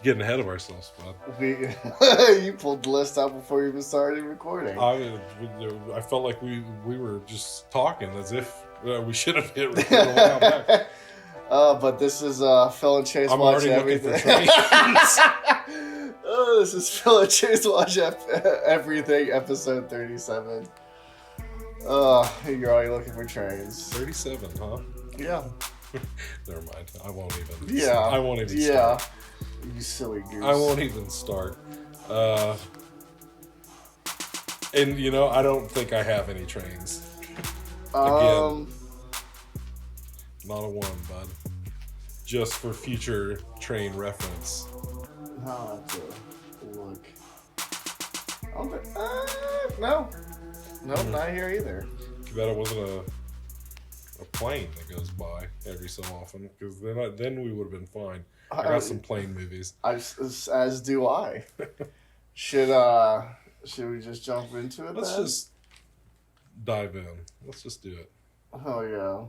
Getting ahead of ourselves, bud. You pulled the list out before you even started recording. I felt like we were just talking as if we should have hit record a while back. But this is Phil and Chase I'm watch already everything. looking for trains. This is Phil and Chase watch everything, episode 37. You're already looking for trains. 37, huh? Yeah. Never mind. I won't even. Yeah. I won't even. Yeah. Start. You silly goose. I won't even start. And I don't think I have any trains. Again, not a one, bud. Just for future train reference. I'll have to look. No. Nope, not here either. Too bad it wasn't a plane that goes by every so often, because then we would have been fine. I got some plane movies. As do I. Should we just jump into it? Let's just dive in. Let's just do it. Oh yeah.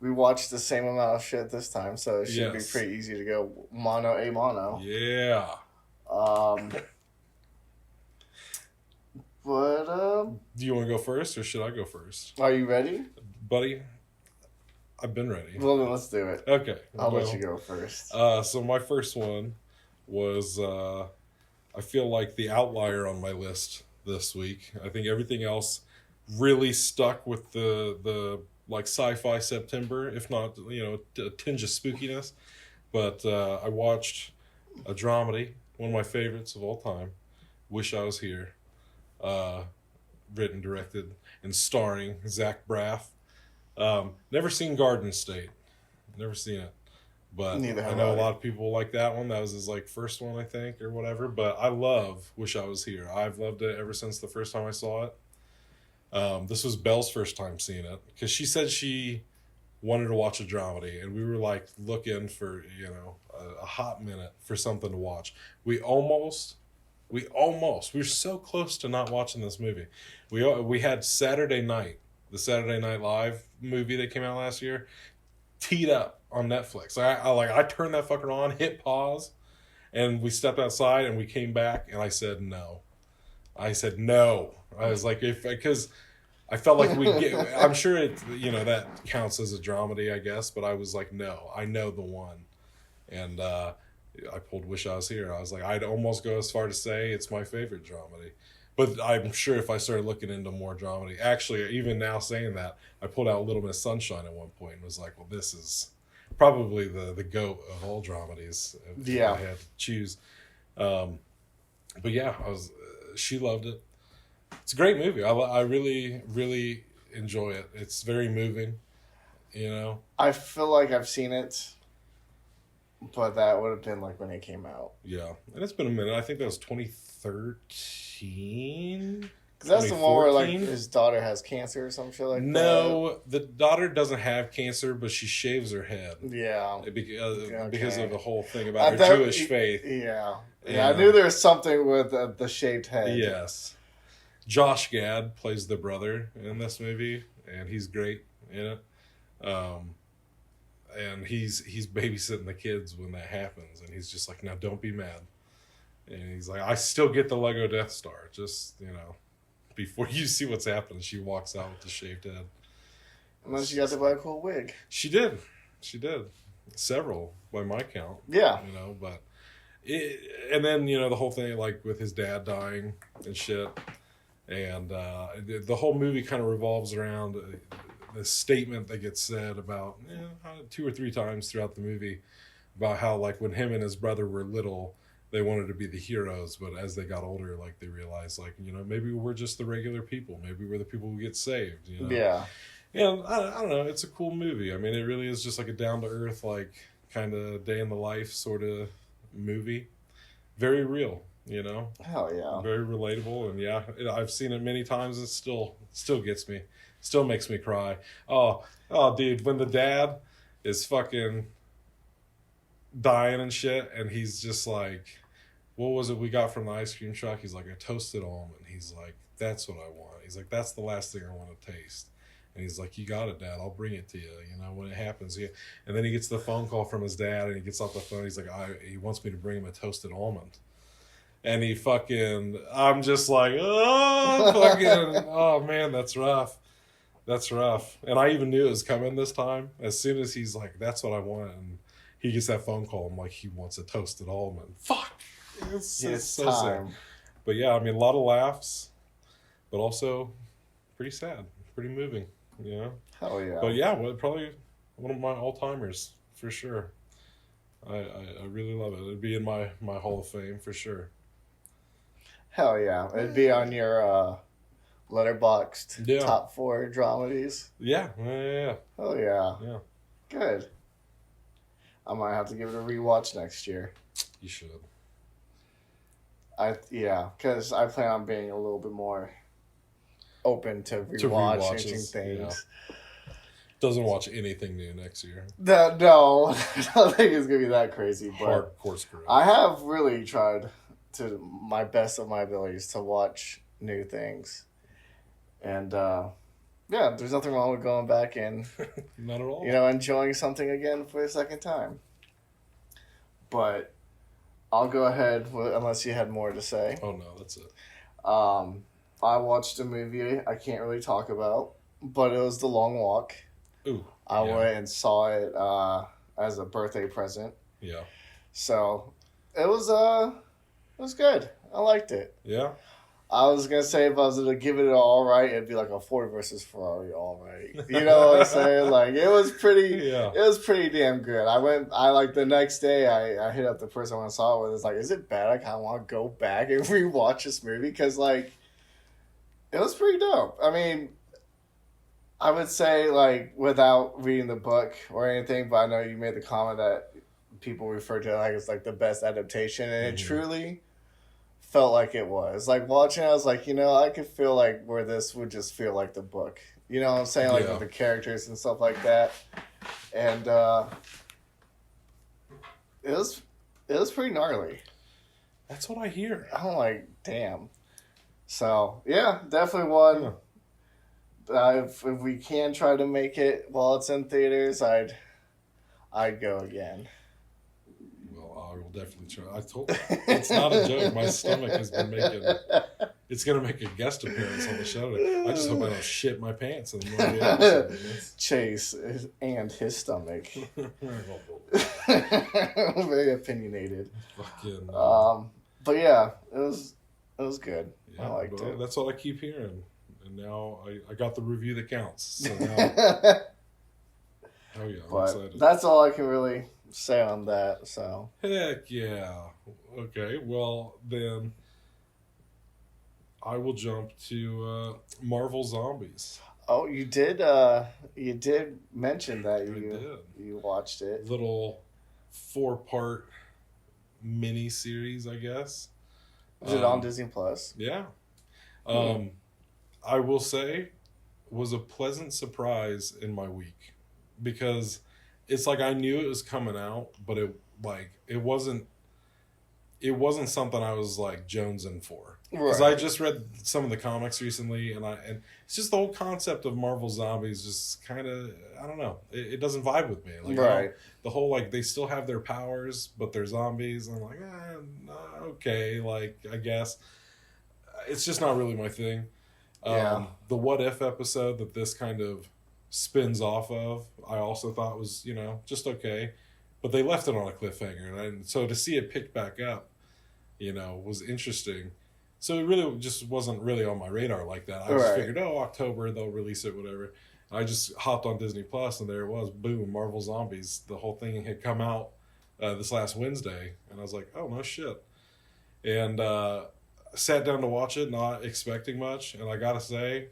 We watched the same amount of shit this time, so it should be pretty easy to go mono a mono. Yeah. Do you want to go first, or should I go first? Are you ready? Buddy, I've been ready. Well, then let's do it. Okay. I'll let you go first. So my first one was, I feel like the outlier on my list this week. I think everything else really stuck with the like Sci-Fi September, if not, a tinge of spookiness. But I watched a dramedy, one of my favorites of all time, Wish I Was Here. Written, directed, and starring Zach Braff. Never seen Garden State. Never seen it. But I know a lot of people like that one. That was his first one, I think, or whatever. But I love Wish I Was Here. I've loved it ever since the first time I saw it. This was Belle's first time seeing it, because she said she wanted to watch a dramedy, and we were looking for a hot minute for something to watch. We were so close to not watching this movie. We had Saturday Night, the Saturday Night Live movie that came out last year, teed up on Netflix. I turned that fucker on, hit pause, and we stepped outside and we came back, and I said no. I was like, because I felt like I'm sure that counts as a dramedy, I guess, but I was like, no, I know the one. And I pulled Wish I Was Here. I was like, I'd almost go as far to say it's my favorite dramedy. But I'm sure if I started looking into more dramedy, actually, even now saying that, I pulled out Little Miss Sunshine at one point and was like, well, this is probably the GOAT of all dramedies. If I had to choose. But yeah, she loved it. It's a great movie. I really, really enjoy it. It's very moving, I feel like I've seen it. But that would have been when it came out. Yeah. And it's been a minute. I think that was 2013. Because that's the one where his daughter has cancer or some shit like that. No, the daughter doesn't have cancer, but she shaves her head. Yeah. Because of the whole thing about her Jewish faith. Yeah. Yeah, I knew there was something with the shaved head. Yes. Josh Gad plays the brother in this movie, and he's great in it. And he's babysitting the kids when that happens, and he's just like, now don't be mad. And he's like, I still get the Lego Death Star. Just, before you see what's happening, she walks out with the shaved head. And then she got to buy a cool wig. She did. Several, by my count. Yeah. But and then, the whole thing, with his dad dying and shit. And the whole movie kind of revolves around the statement that gets said about 2 or 3 times throughout the movie about how when him and his brother were little, they wanted to be the heroes, but as they got older, they realized maybe we're just the regular people, maybe we're the people who get saved. Yeah. And I don't know, it's a cool movie. I mean, it really is just a down to earth kind of day in the life sort of movie, very real. Hell yeah. Very relatable, and yeah, I've seen it many times. It still gets me. Still makes me cry. Oh, dude, when the dad is fucking dying and shit, and he's just like, what was it we got from the ice cream truck? He's like, a toasted almond. He's like, that's what I want. He's like, that's the last thing I want to taste. And he's like, you got it, Dad. I'll bring it to you, when it happens. Yeah. And then he gets the phone call from his dad, and he gets off the phone. He's like, he wants me to bring him a toasted almond. And I'm just like, oh, man, that's rough. That's rough. And I even knew it was coming this time. As soon as he's like, that's what I want. And he gets that phone call. I'm like, he wants a toasted almond. Fuck. It's so sad. But yeah, I mean, a lot of laughs, but also pretty sad, pretty moving, Hell yeah. But yeah, probably one of my all-timers, for sure. I really love it. It'd be in my Hall of Fame, for sure. Hell yeah. It'd be on your Letterboxd top 4 dramedies. Yeah. Hell yeah. Yeah. Good. I might have to give it a rewatch next year. You should. Because I plan on being a little bit more open to rewatching things. Yeah. Doesn't watch anything new next year. No, I don't think it's gonna be that crazy. But hardcore screw. I have really tried to my best of my abilities to watch new things, and there's nothing wrong with going back and not at all. Enjoying something again for a second time. But I'll go ahead unless you had more to say. Oh no, that's it. I watched a movie I can't really talk about, but it was The Long Walk. Ooh. I went and saw it as a birthday present. Yeah. So it was good. I liked it. Yeah. I was gonna say if I was gonna give it an all right, it'd be like a Ford versus Ferrari all right. You know what I'm saying? Like it was pretty. Yeah. It was pretty damn good. The next day I hit up the person I saw it with. It's like, is it bad? I kind of want to go back and rewatch this movie because it was pretty dope. I mean, I would say without reading the book or anything, but I know you made the comment that people refer to it it's the best adaptation, and it truly felt like it was. Watching it, I was like, I could feel where this would just feel like the book. You know what I'm saying? With the characters and stuff like that. And it was pretty gnarly. That's what I hear. I'm like, damn. So, yeah, definitely one. If we can try to make it while it's in theaters, I'd go again. I will definitely try. It's not a joke. My stomach has been it's going to make a guest appearance on the show today. I just hope I don't shit my pants in the middle of the episode. Chase and his stomach. Very opinionated. Fucking. But yeah, it was good. Yeah, I liked it. That's all I keep hearing. And now I got the review that counts. So now, oh yeah, I'm excited. That's all I can really say on that. So heck yeah. Okay, well then I will jump to Marvel Zombies. Oh, you did mention that you watched it. Little 4-part mini series, I guess. Is it on Disney Plus? Yeah. I will say was a pleasant surprise in my week because it's I knew it was coming out, but it wasn't something I was jonesing for. Because I just read some of the comics recently, and it's just the whole concept of Marvel Zombies just kind of, I don't know, it doesn't vibe with me. The whole they still have their powers, but they're zombies. And I'm like, okay, I guess it's just not really my thing. The What If episode that this kind of spins off of, I also thought was just okay, but they left it on a cliffhanger, and so to see it pick back up, was interesting. So it really just wasn't really on my radar like that. I just figured, October they'll release it, whatever. I just hopped on Disney Plus, and there it was, boom, Marvel Zombies. The whole thing had come out this last Wednesday, and I was like, oh no shit, and sat down to watch it, not expecting much, and I gotta say,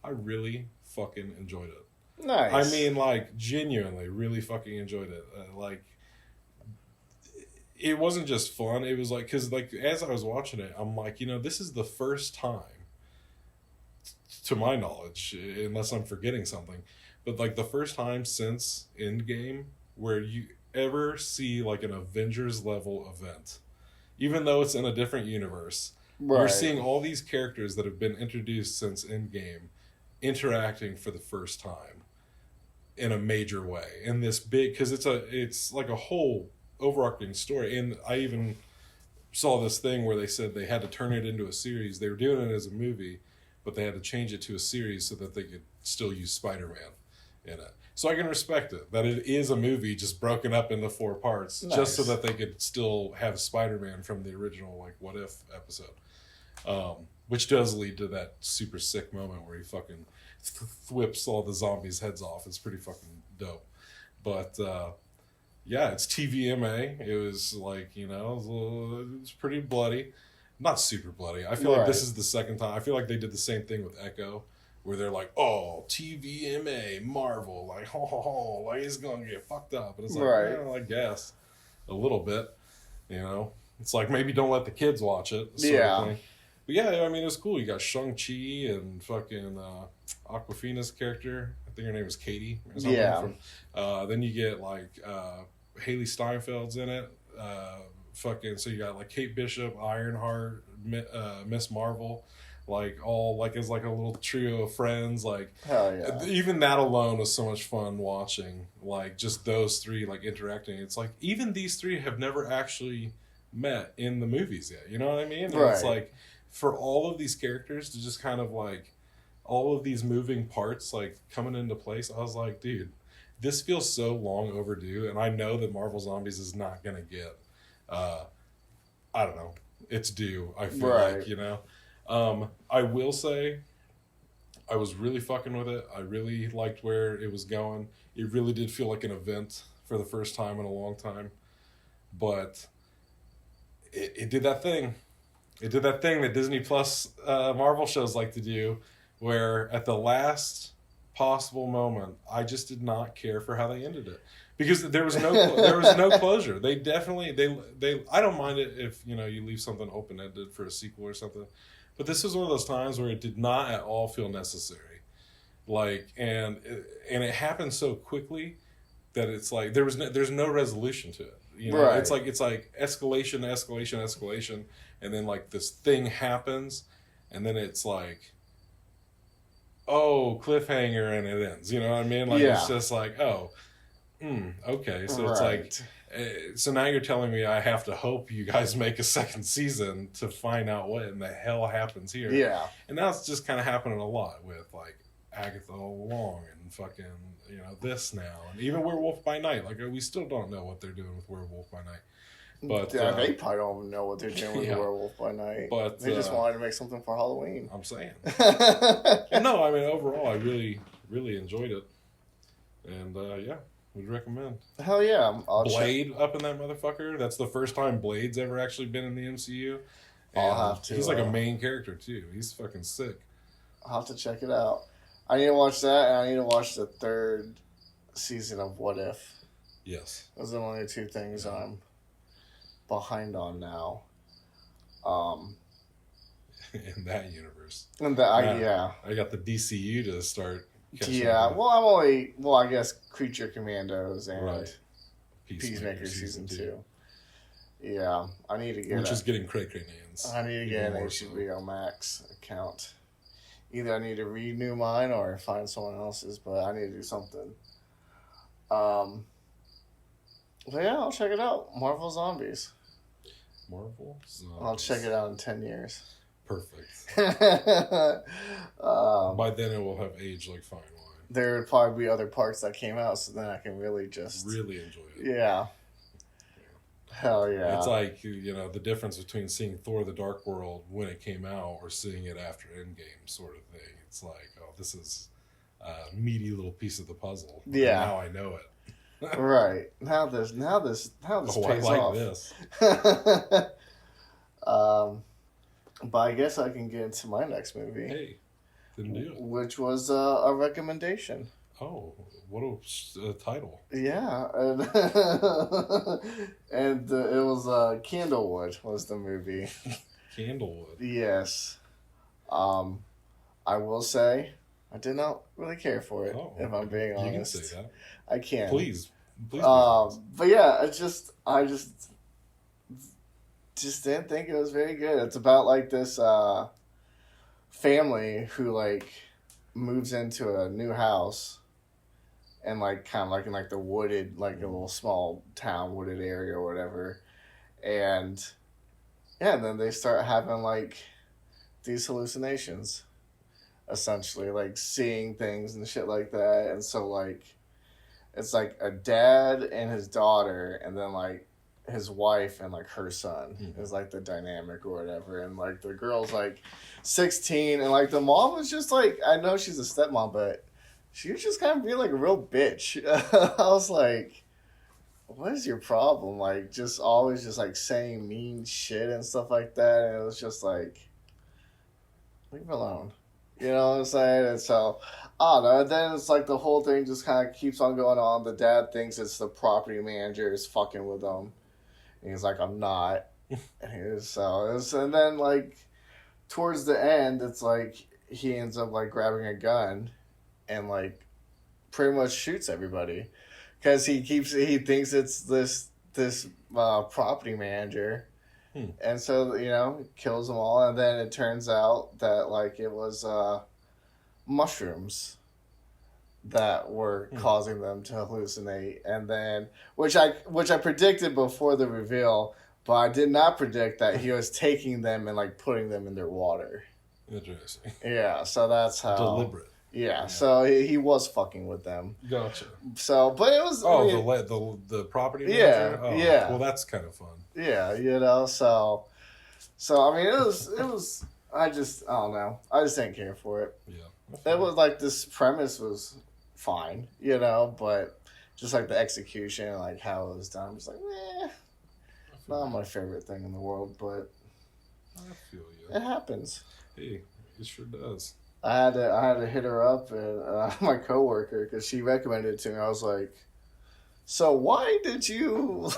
I really fucking enjoyed it. Nice. I mean, genuinely, really fucking enjoyed it. It wasn't just fun. It was because as I was watching it, I'm like, this is the first time, to my knowledge, unless I'm forgetting something, but the first time since Endgame where you ever see an Avengers level event, even though it's in a different universe. Right. You're seeing all these characters that have been introduced since Endgame interacting for the first time in a major way in this big, because it's like a whole overarching story. And I even saw this thing where they said they had to turn it into a series. They were doing it as a movie, but they had to change it to a series so that they could still use Spider-Man in it. So I can respect it, that it is a movie just broken up into 4 parts, Nice. just so that they could still have Spider-Man from the original, like, What If episode. Which does lead to that super sick moment where he fucking whips all the zombies' heads off. It's pretty fucking dope. But, yeah, it's TVMA. It was like, you know, it was pretty bloody. Not super bloody. I feel like this is the second time. I feel like they did the same thing with Echo, where they're like, oh, TVMA, Marvel, like, ho, ho, ho, like, it's going to get fucked up. And it's like, well, I guess, a little bit, you know? It's like, maybe don't let the kids watch it, sort of thing. But yeah, I mean, it was cool. You got Shang-Chi and fucking Aquafina's character. I think her name was Katie or something. Yeah. Then you get, like, Haley Steinfeld's in it. So you got, like, Kate Bishop, Ironheart, Miss Marvel. Like, all, like, as, like, a little trio of friends. Like, hell yeah. Even that alone was so much fun watching. Like, just those 3, like, interacting. It's like, even these 3 have never actually met in the movies yet. You know what I mean? And it's like, for all of these characters to just kind of, like, all of these moving parts, like, coming into place, I was like, dude, this feels so long overdue. And I know that Marvel Zombies is not going to get, I don't know, it's due, I feel like, you know? I will say, I was really fucking with it. I really liked where it was going. It really did feel like an event for the first time in a long time. But it did that thing. It did that thing that Disney Plus Marvel shows like to do, where at the last possible moment, I just did not care for how they ended it. Because there was no closure. They definitely, they I don't mind it if, you know, you leave something open-ended for a sequel or something. But this is one of those times where it did not at all feel necessary. Like, and it happened so quickly that it's like there's no resolution to it. You know, it's like escalation, and then like this thing happens, and then it's like, oh, cliffhanger, and it ends. You know what I mean? Like it's just like, oh, okay. So it's like, so now you're telling me I have to hope you guys make a second season to find out what in the hell happens here. Yeah. And that's just kind of happening a lot with like Agatha Long and fucking, you know, this now. And even Werewolf by Night. Like, we still don't know what they're doing with Werewolf by Night. But they probably don't know what they're doing with Werewolf by Night. But they just wanted to make something for Halloween. I'm saying. No, I mean, overall, I really, really enjoyed it. And, yeah. Would recommend. Hell yeah. Blade up in that motherfucker. That's the first time Blade's ever actually been in the MCU. And I'll have to. He's like a main character too. He's fucking sick. I'll have to check it out. I need to watch that, and I need to watch the 3rd season of What If. Yes. Those are the only 2 things I'm behind on now. In that universe. And I got the DCU to start. Yeah, well, I guess Creature Commandos and Peacemaker Season 2. Yeah, I need to get which is getting cray names. I need to get an HBO Max account. Either I need to renew mine or find someone else's, but I need to do something. But yeah, I'll check it out. Marvel Zombies. I'll check it out in 10 years. Perfect. By then it will have aged like fine wine. There would probably be other parts that came out, so then I can really enjoy it. Yeah. Hell yeah. It's like, you know, the difference between seeing Thor the Dark World when it came out or seeing it after Endgame sort of thing. It's like, oh, this is a meaty little piece of the puzzle. Yeah. Now I know it. Right. Now this pays off. This. But I guess I can get into my next movie. Hey, didn't do it. Which was a recommendation. Oh, what a title. Yeah. And it was Candelwood was the movie. Candelwood. Yes. I will say, I did not really care for it, if I'm being honest. You can say that. I can. Please. But yeah, I just didn't think it was very good. It's about like this family who like moves into a new house, and like kind of like in like the wooded, like a little small town wooded area or whatever, and yeah, and then they start having like these hallucinations, essentially, like seeing things and shit like that, and so like it's like a dad and his daughter, and then like his wife and like her son is like the dynamic or whatever, and like the girl's like 16, and like the mom was just like, I know she's a stepmom, but she was just kind of being like a real bitch. I was like, what is your problem? Like, just always just like saying mean shit and stuff like that, and it was just like, leave her alone. You know what I'm saying? And so, I don't know. And then it's like the whole thing just kind of keeps on going on. The dad thinks it's the property manager is fucking with him. And he's like, I'm not. And then like towards the end, it's like he ends up like grabbing a gun and like pretty much shoots everybody because he thinks it's this property manager. And so, you know, kills them all, and then it turns out that like it was mushrooms that were causing them to hallucinate, and then which I predicted before the reveal, but I did not predict that he was taking them and like putting them in their water. Interesting. Yeah, so that's how deliberate. Yeah, so he was fucking with them. Gotcha. So, but it was the property manager? Yeah, yeah. Well, that's kind of fun. Yeah, you know, so I mean, it was. I don't know. I just didn't care for it. Yeah, it was like this premise was fine, you know, but just like the execution, like how it was done, I was like, not my favorite thing in the world, but I feel you. It happens. Hey, it sure does. I had to hit her up and my coworker because she recommended it to me. I was like, so why did you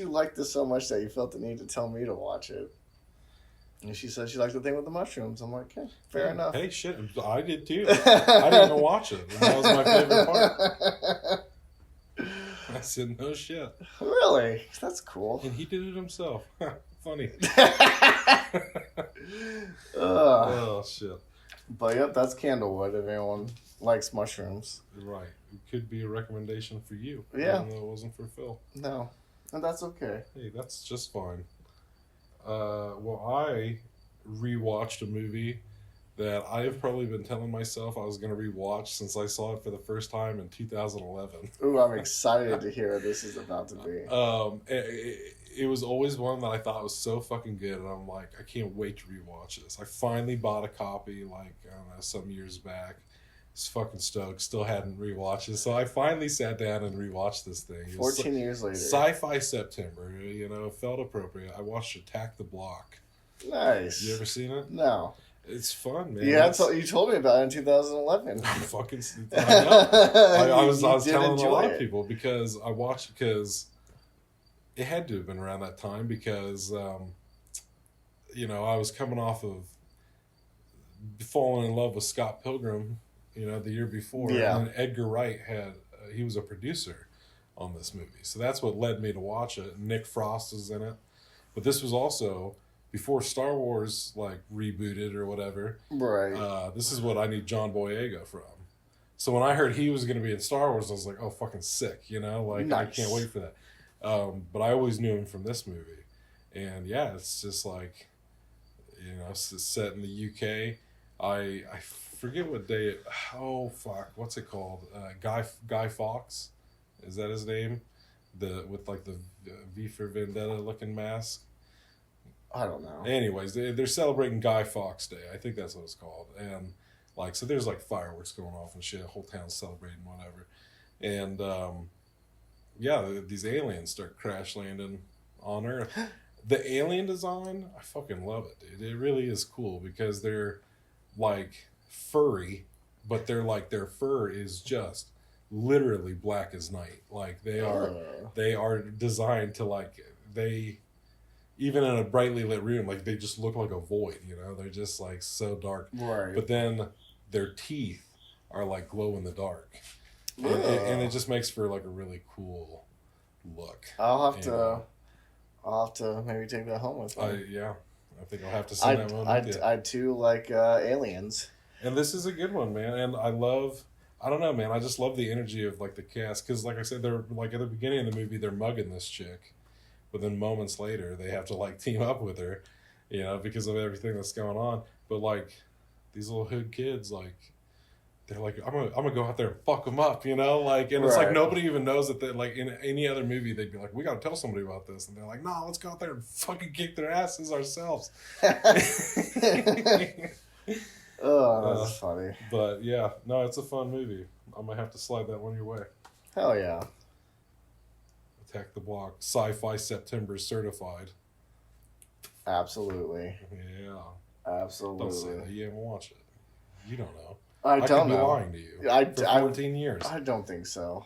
like this so much that you felt the need to tell me to watch it? And she said she liked the thing with the mushrooms. I'm like, okay, fair enough. Hey, shit, I did too. I didn't even watch it. That was my favorite part. I said, no shit. Really? That's cool. And he did it himself. Funny. Oh, shit. But yep, that's Candelwood if anyone likes mushrooms. Right. It could be a recommendation for you. Yeah. Even though it wasn't for Phil. No. And that's okay. Hey, that's just fine. Well, I rewatched a movie that I have probably been telling myself I was going to rewatch since I saw it for the first time in 2011. Ooh, I'm excited to hear what this is about to be. It was always one that I thought was so fucking good, and I'm like, I can't wait to rewatch this. I finally bought a copy, like, I don't know, some years back. Was fucking stoked. Still hadn't rewatched it, so I finally sat down and rewatched this thing. 14 years later. Sci-Fi September, you know, it felt appropriate. I watched Attack the Block. Nice. You ever seen it? No. It's fun, man. Yeah, you told me about it in 2011. Fucking, I know. I was telling a lot of it. people because I watched because it had to have been around that time because, you know, I was coming off of falling in love with Scott Pilgrim, you know, the year before. Yeah. And Edgar Wright he was a producer on this movie. So that's what led me to watch it. Nick Frost is in it. But this was also before Star Wars, like, rebooted or whatever. Right. This is what I need John Boyega from. So when I heard he was going to be in Star Wars, I was like, oh, fucking sick, you know? Like, nice. I can't wait for that. But I always knew him from this movie. And, yeah, it's just like, you know, it's set in the UK. I forget what day it... Oh, fuck. What's it called? Guy Fawkes? Is that his name? With, like, the V for Vendetta looking mask? I don't know. Anyways, they're celebrating Guy Fawkes Day. I think that's what it's called. And, like, so there's, like, fireworks going off and shit. The whole town's celebrating whatever. And, yeah, these aliens start crash landing on Earth. The alien design, I fucking love it, dude. It really is cool because they're, like, furry, but they're, like, their fur is just literally black as night. Like, they are designed to, like, even in a brightly lit room, like, they just look like a void, you know? They're just, like, so dark. Right. But then their teeth are, like, glow in the dark. And it just makes for, like, a really cool look. I'll have to maybe take that home with me. Yeah. I think I'll have to send that one with you. I too like Aliens. And this is a good one, man. And I don't know, man. I just love the energy of like the cast because, like I said, they're like at the beginning of the movie, they're mugging this chick, but then moments later, they have to like team up with her, because of everything that's going on. But like these little hood kids, like they're like, I'm gonna go out there and fuck them up, like, and it's like nobody even knows that they like in any other movie they'd be like, we gotta tell somebody about this, and they're like, no, let's go out there and fucking kick their asses ourselves. Oh, that's funny. But yeah, no, it's a fun movie. I might have to slide that one your way. Hell yeah. Attack the Block. Sci-Fi September certified. Absolutely. Yeah. Absolutely. Don't say that. You haven't watched it. You don't know. I don't know. Be lying to you. For 14 years. I don't think so.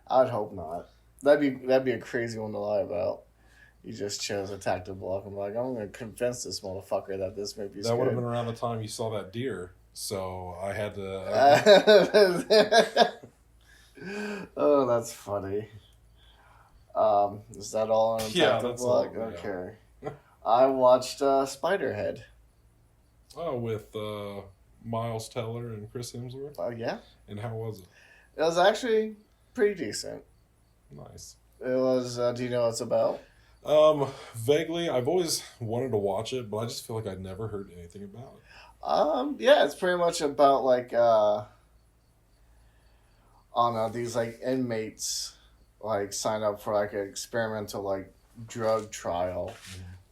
I'd hope not. That'd be a crazy one to lie about. You just chose Attack the Block. I'm like, I'm going to convince this motherfucker that this movie's good. That would have been around the time you saw that deer, so I had to... Oh, that's funny. Is that all on Attack the Block? All, okay. Yeah. I watched Spiderhead. Oh, with Miles Teller and Chris Hemsworth? Oh, yeah. And how was it? It was actually pretty decent. Nice. It was, do you know what it's about? Vaguely. I've always wanted to watch it, but I just feel like I'd never heard anything about it. Yeah, it's pretty much about like these like inmates like sign up for like an experimental like drug trial,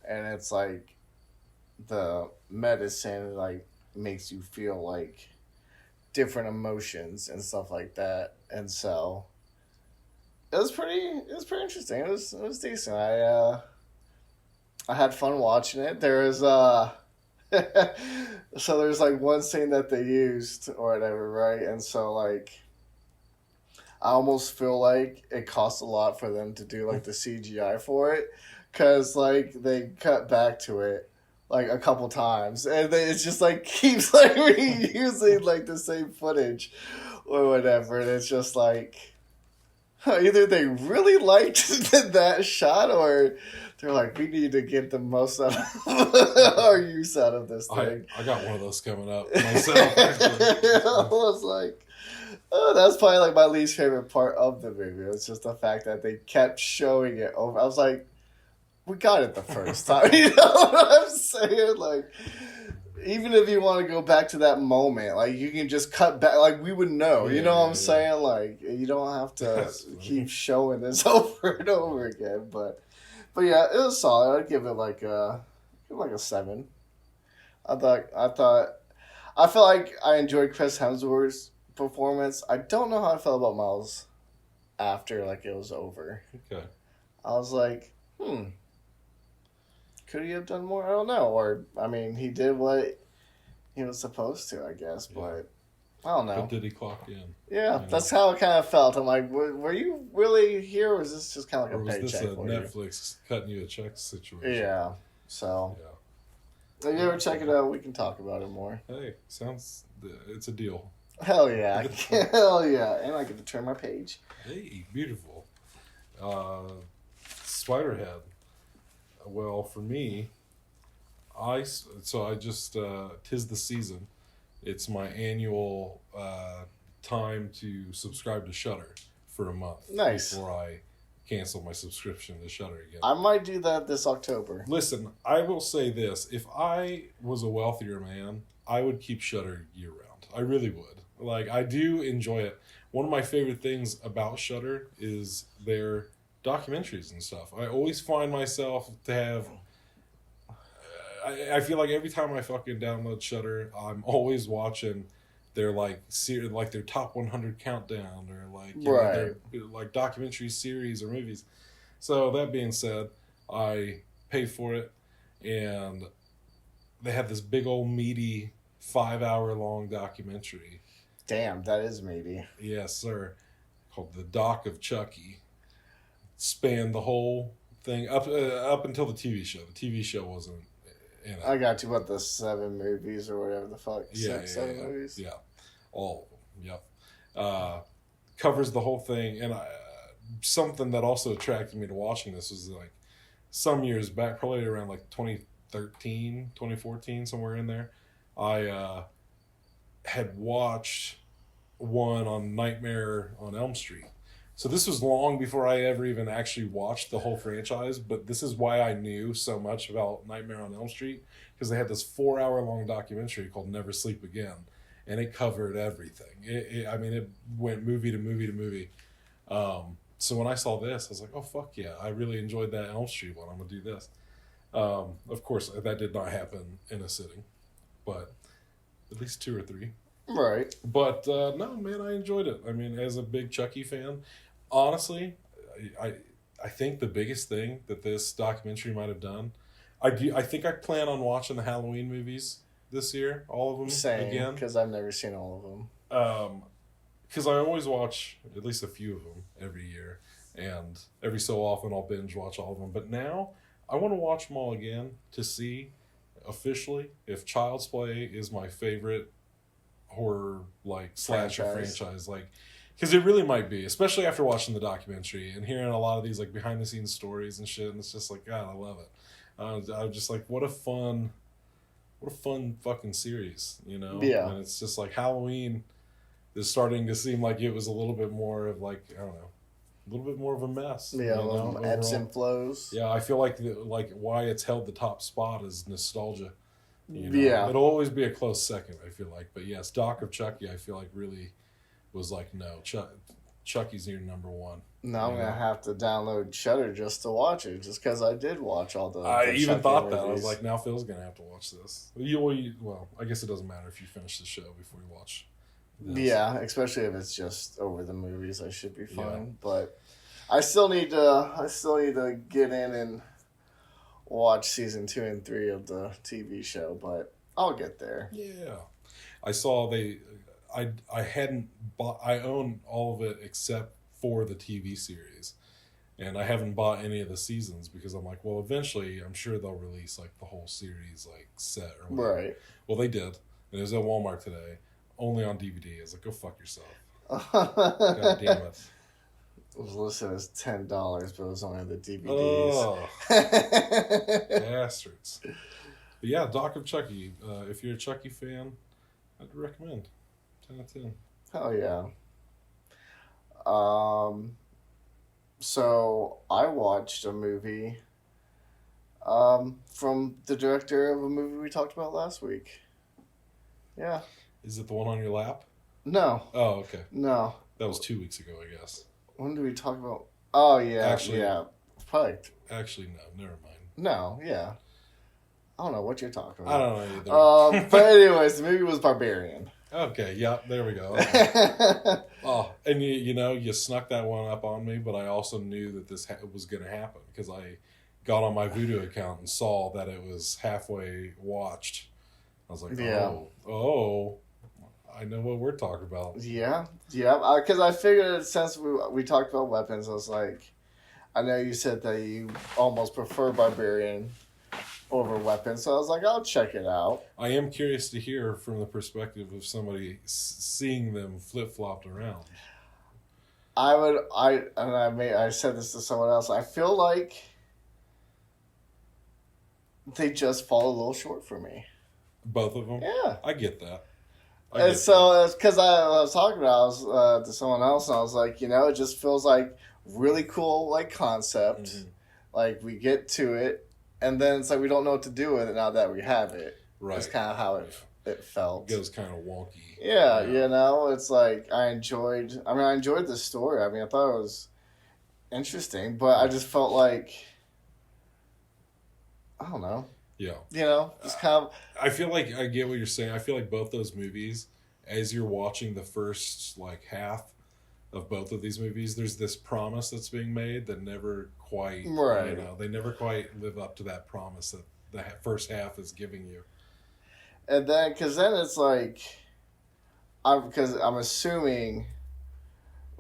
and it's like the medicine like makes you feel like different emotions and stuff like that, and so it was pretty interesting. It was decent. I had fun watching it. There was so there's like one scene that they used or whatever, right? And so like I almost feel like it cost a lot for them to do like the CGI for it, because like they cut back to it like a couple times, and it's just like keeps like reusing like the same footage or whatever, and it's just like either they really liked that shot, or they're like, we need to get the most out of our use out of this thing. I got one of those coming up myself. I was like, oh, that's probably like my least favorite part of the movie. It's just the fact that they kept showing it over. I was like, we got it the first time. You know what I'm saying? Like, even if you want to go back to that moment, like, you can just cut back. Like, we would know. You know what I'm saying? Like, you don't have to keep showing this over and over again. But yeah, it was solid. I'd give it like a 7. I felt like I enjoyed Chris Hemsworth's performance. I don't know how I felt about Miles after like it was over. Okay. I was like, could he have done more? I don't know. Or, I mean, he did what he was supposed to, I guess, but I don't know. But did he clock in? Yeah, that's how it kind of felt. I'm like, were you really here, or was this just kind of like a paycheck for you? Or was this a Netflix cutting you a check situation? Yeah, so. Yeah. If you ever check it out, we can talk about it more. Hey, it's a deal. Hell yeah. Hell yeah. And I get to turn my page. Hey, beautiful. Spiderhead. Well, for me, I just, 'tis the season. It's my annual time to subscribe to Shudder for a month. Nice. Before I cancel my subscription to Shudder again. I might do that this October. Listen, I will say this. If I was a wealthier man, I would keep Shudder year-round. I really would. Like, I do enjoy it. One of my favorite things about Shudder is their documentaries and stuff. I always find myself to have... I feel like every time I fucking download Shudder, I'm always watching their like their top 100 countdown, or like their like documentary series or movies. So that being said, I pay for it, and they have this big old meaty 5-hour long documentary. Damn, that is meaty. Yes, sir. Called The Doc of Chucky. Spanned the whole thing up until the TV show. The TV show wasn't. I got you about the 7 movies or whatever the fuck. Seven movies? Yeah. All of them, yep. Covers the whole thing. And something that also attracted me to watching this was like some years back, probably around like 2013, 2014, somewhere in there, I had watched one on Nightmare on Elm Street. So this was long before I ever even actually watched the whole franchise, but this is why I knew so much about Nightmare on Elm Street, because they had this 4-hour long documentary called Never Sleep Again, and it covered everything. It went movie to movie to movie. So when I saw this, I was like, oh, fuck yeah, I really enjoyed that Elm Street one. I'm going to do this. Of course, that did not happen in a sitting, but at least 2 or 3. Right. But no, man, I enjoyed it. I mean, as a big Chucky fan, honestly, I think the biggest thing that this documentary might have done, I think I plan on watching the Halloween movies this year, all of them. Same, again, because I've never seen all of them. Because I always watch at least a few of them every year, and every so often I'll binge watch all of them. But now I want to watch them all again to see officially if Child's Play is my favorite horror slasher franchise, because it really might be, especially after watching the documentary and hearing a lot of these behind the scenes stories and shit, and it's just God, I love it. I'm just what a fun fucking series, Yeah. And it's just Halloween is starting to seem like it was a little bit more of I don't know, a little bit more of a mess. Yeah, ebbs and flows. Yeah, I feel like why it's held the top spot is nostalgia. Yeah. It'll always be a close second, I feel like. But yes, Doc of Chucky, I feel really was no, Chucky's your number one. Now I'm going to have to download Shudder just to watch it, just because I did watch all the I even Chucky thought movies. that. I was like, now Phil's going to have to watch this. Well, I guess it doesn't matter if you finish the show before you watch this. Yeah, especially if it's just over the movies, I should be fine. Yeah. But I still need to get in and watch season 2 and 3 of the TV show, but I'll get there. Yeah, I saw I hadn't bought. I own all of it except for the TV series, and I haven't bought any of the seasons because I'm well, eventually I'm sure they'll release the whole series set or whatever. Right. Well, they did, and it was at Walmart today, only on DVD. I was go fuck yourself. God damn it. It was listed as $10, but it was only the DVDs. Oh, bastards. But yeah, Doc of Chucky. If you're a Chucky fan, I'd recommend. 10 out of 10. Hell yeah. So I watched a movie from the director of a movie we talked about last week. Yeah. Is it the one on your lap? No. Oh, okay. No. That was 2 weeks ago, I guess. When did we talk about? Oh, yeah. Actually, yeah. Probably. Actually, no. Never mind. No, yeah. I don't know what you're talking about. I don't know either. But anyways, the movie was Barbarian. Okay, yeah, there we go. Okay. Oh, and you snuck that one up on me, but I also knew that this was going to happen because I got on my Vudu account and saw that it was halfway watched. I was like, oh, I know what we're talking about. Yeah, because I figured since we talked about weapons, I was like, I know you said that you almost prefer Barbarian over weapons, so I was like, I'll check it out. I am curious to hear from the perspective of somebody seeing them flip-flopped around. I said this to someone else, I feel like they just fall a little short for me. Both of them? Yeah. I get that. And so, because I was talking about to someone else, and I was like, it just feels like really cool, concept. Mm-hmm. We get to it, and then it's we don't know what to do with it now that we have it. Right. That's kind of how it felt. It goes kind of wonky. Yeah, it's I enjoyed the story. I thought it was interesting, but I just felt I don't know. Yeah. It's kind of... I feel like I get what you're saying. I feel like both those movies, as you're watching the first, half of both of these movies, there's this promise that's being made that never quite... Right. They never quite live up to that promise that the first half is giving you. And then... Because then it's because I'm assuming...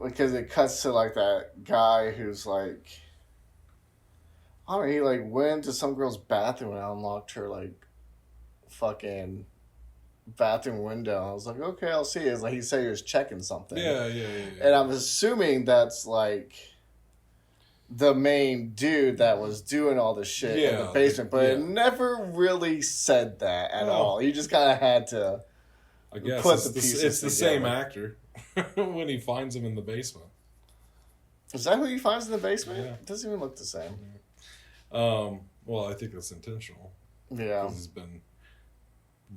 Because it cuts to, that guy who's, I don't know, he went into some girl's bathroom and unlocked her fucking bathroom window. I was like, okay, I'll see. It's he said he was checking something. Yeah. And I'm assuming that's the main dude that was doing all the shit in the basement, but it never really said that at all. You just kind of had to. I guess it's the same actor when he finds him in the basement. Is that who he finds in the basement? Yeah. It doesn't even look the same. Well, I think that's intentional. Yeah. Because he's been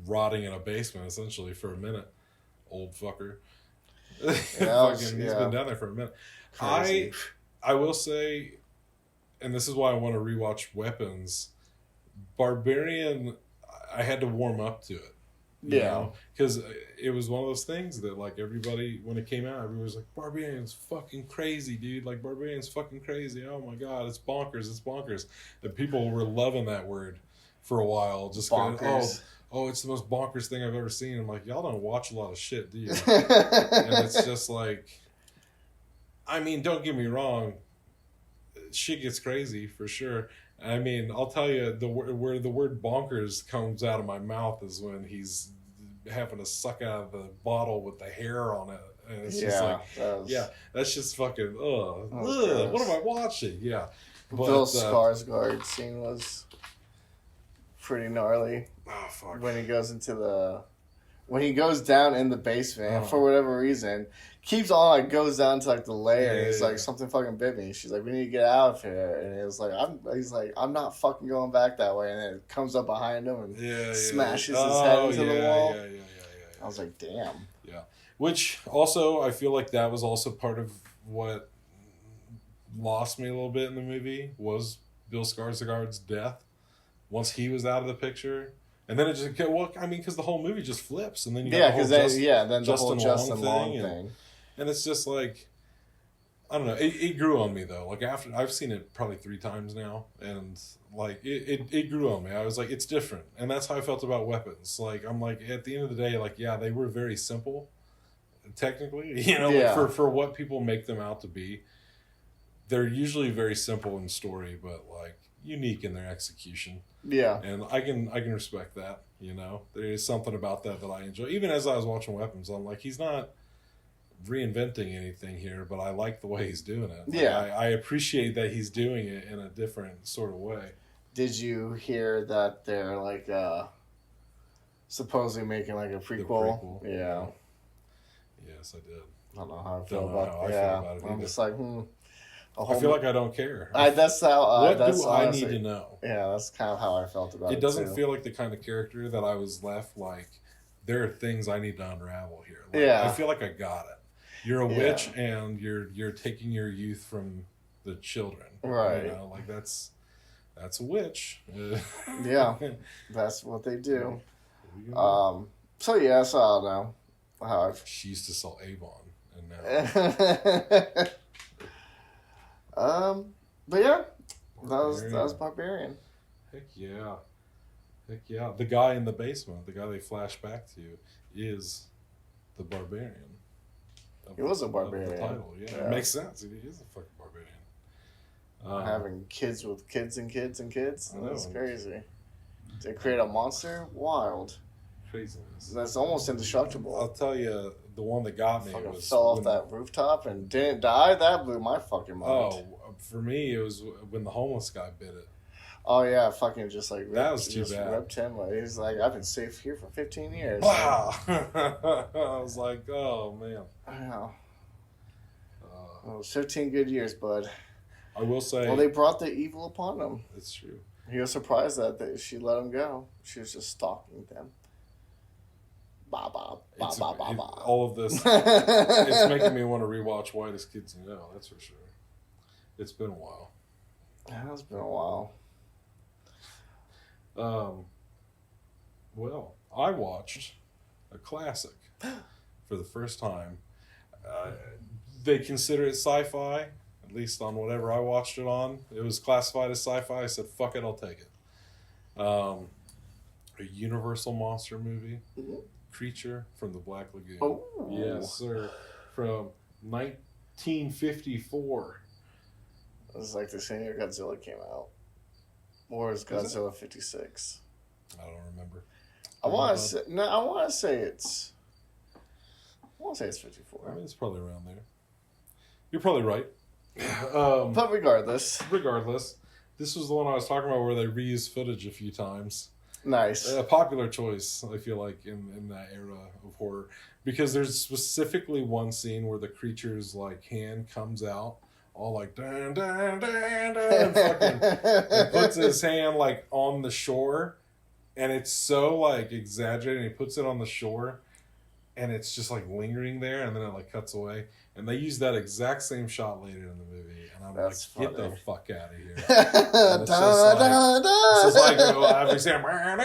rotting in a basement essentially for a minute. Old fucker. He's been down there for a minute. Crazy. I will say, and this is why I want to rewatch Weapons. Barbarian, I had to warm up to it. Yeah, because it was one of those things that, like, everybody, when it came out, everybody was like, Barbarian's fucking crazy, dude. Like, Barbarian's fucking crazy. Oh my god, it's bonkers, it's bonkers. And people were loving that word for a while. Just going, oh, it's the most bonkers thing I've ever seen. I'm like, y'all don't watch a lot of shit, do you? And it's just like, I mean, don't get me wrong, shit gets crazy for sure. I mean, I'll tell you, where the word bonkers comes out of my mouth is when he's having to suck out of the bottle with the hair on it. And it's just like, that's just fucking, what am I watching? Yeah. Bill Skarsgård scene was pretty gnarly. Oh, fuck. When he goes down in the basement, for whatever reason, keeps on, like, goes down to, like, the lair. He's like, something fucking bit me. She's like, we need to get out of here. And he's like, I'm not fucking going back that way. And then it comes up behind him and smashes his head into the wall. Yeah. I was like, damn. Yeah. Which also, I feel like that was also part of what lost me a little bit in the movie was Bill Skarsgård's death. Once he was out of the picture. And then it just, because the whole movie just flips, and then you got the whole Justin Long thing. And it's just like, I don't know, it grew on me though. Like, after, I've seen it probably 3 times now, and like, it grew on me. I was like, it's different. And that's how I felt about Weapons. Like, I'm like, at the end of the day, like, yeah, they were very simple, technically, like for what people make them out to be. They're usually very simple in story, but like, unique in their execution. Yeah. And I can respect that, There is something about that I enjoy. Even as I was watching Weapons, I'm like, he's not reinventing anything here, but I like the way he's doing it. Like, I appreciate that he's doing it in a different sort of way. Did you hear that they're, like, supposedly making, like, a prequel? Yeah. Yes, I did. I don't know how I feel about it. I'm just like, I feel like I don't care. That's how. What do I need to know? Yeah, that's kind of how I felt about it. It doesn't feel like the kind of character that I was left like. There are things I need to unravel here. Like, I feel like I got it. You're a witch, and you're taking your youth from the children. Right. Like that's a witch. Yeah, that's what they do. So I don't know how. She used to sell Avon, and now. But yeah, that was Barbarian. Heck yeah. The guy in the basement, the guy they flash back to, is the Barbarian. He was a barbarian. The title, it makes sense. He is a fucking barbarian. Having kids with kids and kids and kids. That's crazy. To create a monster, wild. Craziness. That's almost indestructible. I'll tell you, the one that got me was fell off that rooftop and didn't die. That blew my fucking mind. Oh, for me, it was when the homeless guy bit it. Oh yeah, fucking just like that was too bad. Ripped him. He's like, I've been safe here for 15 years. Wow. I was like, oh man. I know. It was 15 good years, bud. I will say. Well, they brought the evil upon him. It's true. He was surprised that she let him go. She was just stalking them. Ba ba ba ba ba ba. All of this, it's making me want to rewatch Whitest Kids You Know. That's for sure. It's been a while. Yeah, it's been a while. Well, I watched a classic for the first time. They consider it sci-fi, at least on whatever I watched it on. It was classified as sci-fi. I said, fuck it, I'll take it. A Universal monster movie, Creature from the Black Lagoon. Oh. Yes, sir. From 1954. It was like the same year Godzilla came out. Or is Godzilla 56? I don't remember. I want to say it's 54. I mean, it's probably around there. You're probably right. But regardless, this was the one I was talking about where they reused footage a few times. nice. A popular choice, I feel like, in that era of horror, because there's specifically one scene where the creature's like hand comes out, all like dun dun dun dun, and puts his hand like on the shore, and it's so like exaggerated. And he puts it on the shore, and it's just like lingering there, and then it like cuts away. And they use that exact same shot later in the movie, and I'm That's like, funny. get the fuck out of here. It's just like every time,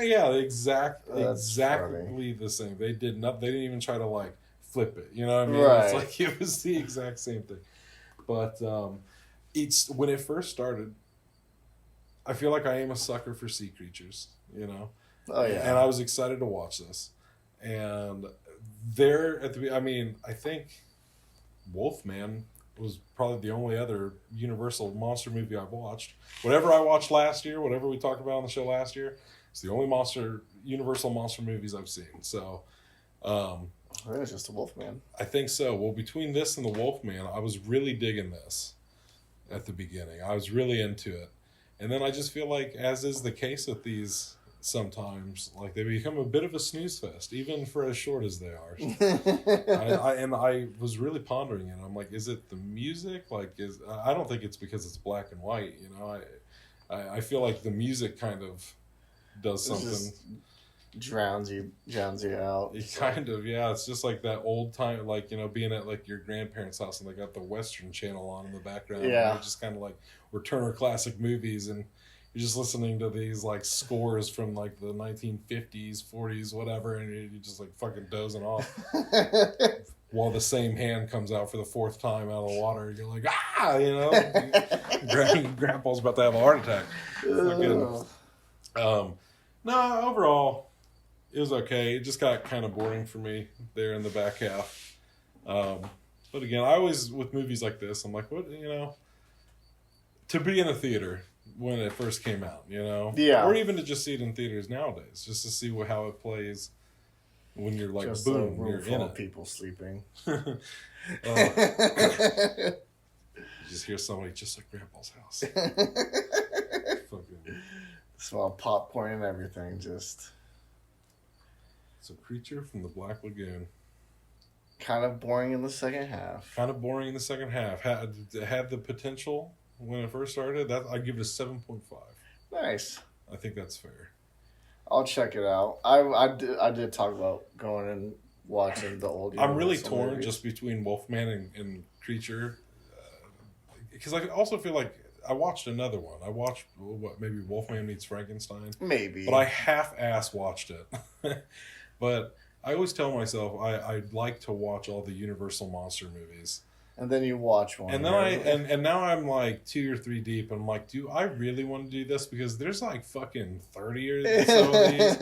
yeah, exactly the same. They didn't even try to like flip it. You know what I mean? Right. It's like it was the exact same thing. But it's when it first started, I feel like I am a sucker for sea creatures. You know? Oh yeah. And I was excited to watch this, and there at the, I mean, I think Wolfman was probably the only other Universal monster movie I've watched. Whatever I watched last year, whatever we talked about on the show last year, it's the only Universal monster movies I've seen. So, I think it's just a Wolfman. I think so. Well, between this and the Wolfman, I was really digging this at the beginning. I was really into it. And then I just feel like, as is the case with these sometimes, like they become a bit of a snooze fest, even for as short as they are. I was really pondering it. I'm like, is it the music? Like, I don't think it's because it's black and white. You know, I feel like the music kind of does something. Drowns you out. Kind of, yeah. It's just like that old time, like, you know, being at like your grandparents' house and they got the Western channel on in the background. Yeah. And you're just kind of like, we're Turner Classic Movies, and you're just listening to these like scores from like the 1950s, 40s, whatever, and you're just like fucking dozing off while the same hand comes out for the fourth time out of the water. You're like, ah, you know, Grandpa's about to have a heart attack. Fucking, no, overall, it was okay. It just got kind of boring for me there in the back half. But again, I always, with movies like this, I'm like, what, you know, to be in a theater when it first came out, you know? Yeah. Or even to just see it in theaters nowadays, just to see how it plays when you're like, just boom, a room you're full in of it. people sleeping. You just hear somebody just like Grandpa's house. Fucking. Smell popcorn and everything, just... It's a creature from the Black Lagoon. Kind of boring in the second half. Kind of boring in the second half. Had the potential when it first started. That I'd give it a 7.5. Nice. I think that's fair. I'll check it out. I did talk about going and watching the old. I'm really Universal torn movies. just between Wolfman and Creature, because I also feel like I watched another one. I watched maybe Wolfman Meets Frankenstein. Maybe, but I half-ass watched it. But I always tell myself I'd like to watch all the Universal monster movies. And then you watch one. And then and now I'm like 2 or 3 deep, and I'm like, do I really want to do this? Because there's like fucking 30 or so of these.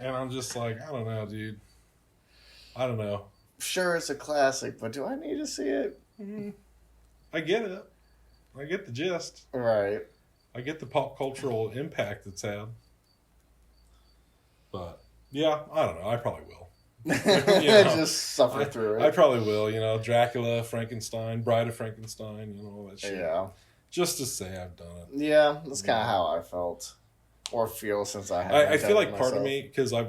And I'm just like, I don't know, dude. I don't know. Sure, it's a classic, but do I need to see it? Mm-hmm. I get it. I get the gist. Right. I get the pop cultural impact it's had. But, yeah, I don't know. I probably will. Just suffer through it. I probably will. You know, Dracula, Frankenstein, Bride of Frankenstein, you know, all that shit. Yeah. Just to say I've done it. Yeah, that's kind of how I felt. Or feel since I have. I feel like part of me, because I've